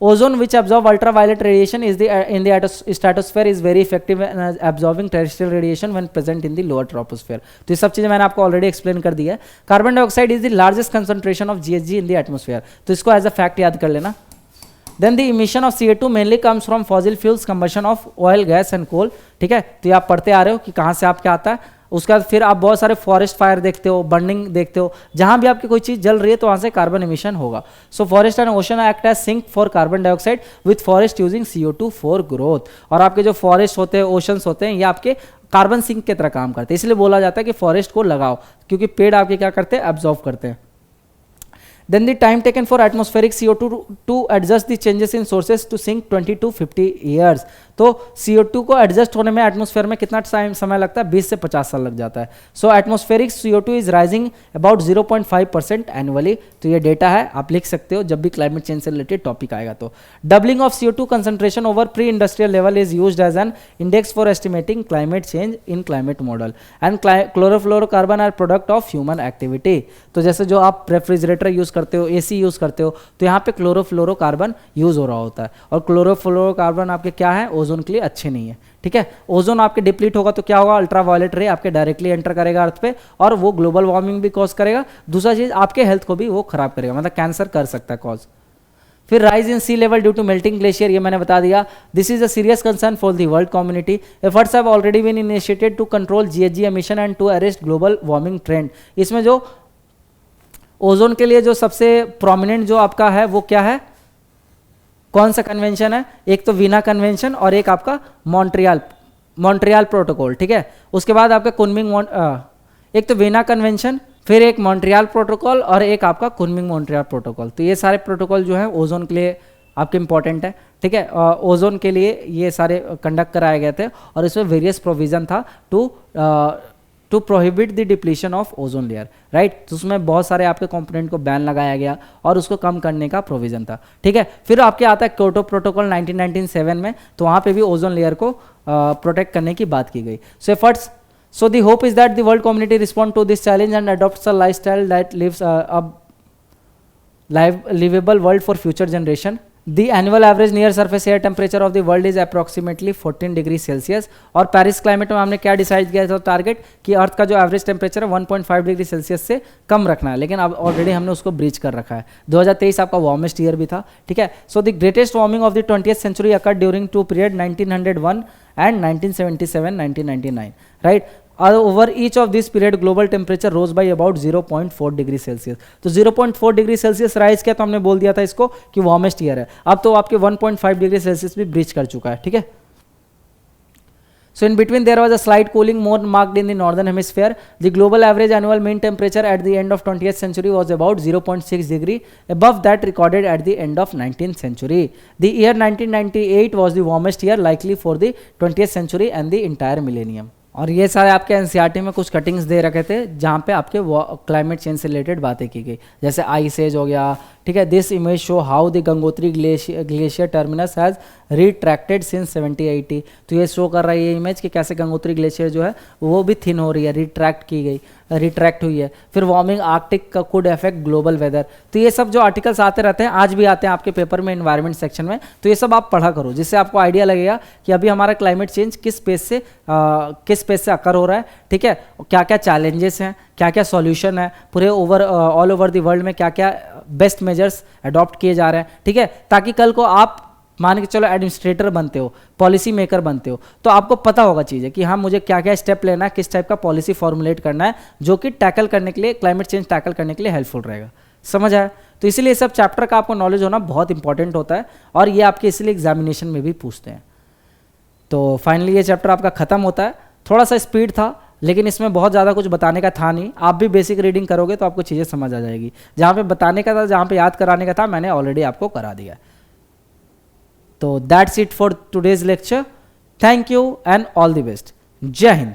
Ozone which absorb ultraviolet radiation is in the stratosphere is very effective in absorbing terrestrial radiation when present in the lower troposphere. तो ये सब चीज़ें मैंने आपको already explain कर दी है. Carbon dioxide is the largest concentration of GHG in the atmosphere. तो इसको एज अ फैक्ट याद कर लेना. Then the emission of CO2 mainly comes from fossil fuels, combustion of oil, gas and coal. ठीक है, तो ये आप पढ़ते आ रहे हो कि कहाँ से आप क्या आता है. उसके बाद फिर आप बहुत सारे फॉरेस्ट फायर देखते हो, बर्निंग देखते हो, जहां भी आपकी कोई चीज जल रही है तो वहां से कार्बन एमिशन होगा. So forest and ocean act as sink for carbon dioxide with forest using CO2 for growth. और आपके जो फॉरेस्ट होते हैं, ओशंस होते हैं, ये आपके कार्बन सिंक की तरह काम करते हैं. इसलिए बोला जाता है कि फॉरेस्ट को लगाओ, क्योंकि पेड़ आपके क्या करते हैं, एब्जॉर्व करते हैं. Then the time taken for atmospheric CO2 to adjust the changes in sources to sink 20 to 50 years. तो CO2 को एडजस्ट होने में एटमोस्फेयर में कितना समय लगता है, 20 से 50 साल लग जाता है. So atmospheric CO2 is rising about 0.5% annually. तो ये डेटा है, आप लिख सकते हो जब भी क्लाइमेट चेंज से रिलेटेड टॉपिक आएगा. तो doubling of CO2 concentration over pre industrial level is used as an index for estimating climate change in climate model. And chlorofluorocarbon are product of human activity. तो जैसे जो आप refrigerator use करते हो, AC use करते हो, तो यहाँ पे क्लोरोफ्लोरोकार्बन यूज हो रहा होता है. और क्लोरोफ्लोरोकार्बन आपके क्या है, ओजोन के लिए अच्छे नहीं है. ठीक है, ओजोन आपके डिप्लीट होगा तो क्या होगा, अल्ट्रावायलेट रे आपके डायरेक्टली एंटर करेगा अर्थ पे, और वो ग्लोबल वार्मिंग भी कॉज करेगा. दूसरा चीज आपके हेल्थ को भी वो खराब करेगा, मतलब कैंसर कर सकता है कॉज. फिर rise in sea level due to melting glacier, ये मैंने बता दिया. This is a serious concern for the world community. Efforts have already been initiated to control GHG emission and to arrest global warming trend. इसमें जो ozone के लिए जो सबसे प्रोमिनेंट जो आपका है वो क्या है, कौन सा कन्वेंशन है, एक तो वीना कन्वेंशन और एक आपका मॉन्ट्रियल प्रोटोकॉल. ठीक है, उसके बाद आपका कुनमिंग, एक तो वीना कन्वेंशन, फिर एक मॉन्ट्रियल प्रोटोकॉल और एक आपका कुनमिंग मॉन्ट्रियल प्रोटोकॉल. तो ये सारे प्रोटोकॉल जो है ओजोन के लिए आपके इंपॉर्टेंट है. ठीक है, ओजोन के लिए ये सारे कंडक्ट कराए गए थे और इसमें वेरियस प्रोविजन था to prohibit the depletion of ozone layer. Right, तो उसमें बहुत सारे आपके कंपोनेंट को बैन लगाया गया और उसको कम करने का प्रोविजन था. ठीक है, फिर आपके आता है क्योटो प्रोटोकॉल 1997 में, तो वहाँ पे भी ओजोन लेयर को प्रोटेक्ट करने की बात की गई. सो efforts, so the hope is that the world community respond to this challenge and adopts a lifestyle that lives a livable world for future generation. The annual average near surface air temperature of the world is approximately 14 degree Celsius. और Paris climate में हमने क्या decide किया था target, कि अर्थ का जो average temperature है 1.5 डिग्री सेल्सियस से कम रखना है, लेकिन अब ऑलरेडी हमने उसको ब्रीच कर रखा है. 2023 आपका वार्मेस्ट ईयर भी था. ठीक है, so the greatest warming of the 20th century occurred during to period 1901 and 1977-1999. Right, over each of this period global temperature rose by about 0.4 degree Celsius. तो 0.4 डिग्री सेल्सियस राइज किया तो हमने बोल दिया था इसको कि वार्मेस्ट ईयर है. अब तो आपके 1.5 डिग्री सेल्सियस भी ब्रीच कर चुका है. ठीक है, so in between there was a slight cooling more marked in the northern hemisphere. The global average annual mean temperature at the end of 20th century was about 0.6 degree above that recorded at the end of 19th century. The year 1998 was the warmest year likely for the 20th century and the entire millennium. और ये सारे आपके NCERT में कुछ cuttings दे रखे थे जहाँ पे आपके क्लाइमेट चेंज से रिलेटेड बातें की गई, जैसे आइस एज हो गया. ठीक है, this image show how the Gangotri glacier terminus has retracted since 70-80. तो ये शो कर रहा है ये इमेज कि कैसे गंगोत्री ग्लेशियर जो है वो भी थिन हो रही है, रिट्रैक्ट हुई है. फिर वार्मिंग आर्कटिक का कुड इफेक्ट ग्लोबल वेदर. तो ये सब जो आर्टिकल्स आते रहते हैं, आज भी आते हैं आपके पेपर में एनवायरनमेंट सेक्शन में, तो ये सब आप पढ़ा करो, जिससे आपको आइडिया लगेगा कि अभी हमारा क्लाइमेट चेंज किस पेस से अकर हो रहा है. ठीक है, क्या क्या चैलेंजेस हैं, क्या क्या सॉल्यूशन है, पूरे ऑल ओवर द वर्ल्ड में क्या क्या बेस्ट मेजर्स अडॉप्ट किए जा रहे हैं. ठीक है, ताकि कल को आप मान के चलो एडमिनिस्ट्रेटर बनते हो, पॉलिसी मेकर बनते हो, तो आपको पता होगा चीज़ें कि हाँ मुझे क्या क्या स्टेप लेना है, किस टाइप का पॉलिसी फॉर्मुलेट करना है जो कि टैकल करने के लिए, क्लाइमेट चेंज टैकल करने के लिए हेल्पफुल रहेगा. समझ आया? तो इसीलिए सब चैप्टर का आपको नॉलेज होना बहुत इंपॉर्टेंट होता है और ये आपके इसलिए एग्जामिनेशन में भी पूछते हैं. तो फाइनली ये चैप्टर आपका खत्म होता है. थोड़ा सा स्पीड था लेकिन इसमें बहुत ज़्यादा कुछ बताने का था नहीं. आप भी बेसिक रीडिंग करोगे तो आपको चीज़ें समझ आ जाएगी. जहाँ पे बताने का था, जहाँ पे याद कराने का था, मैंने ऑलरेडी आपको करा दिया. तो that's it for today's lecture. Thank you and all the best. जय हिंद.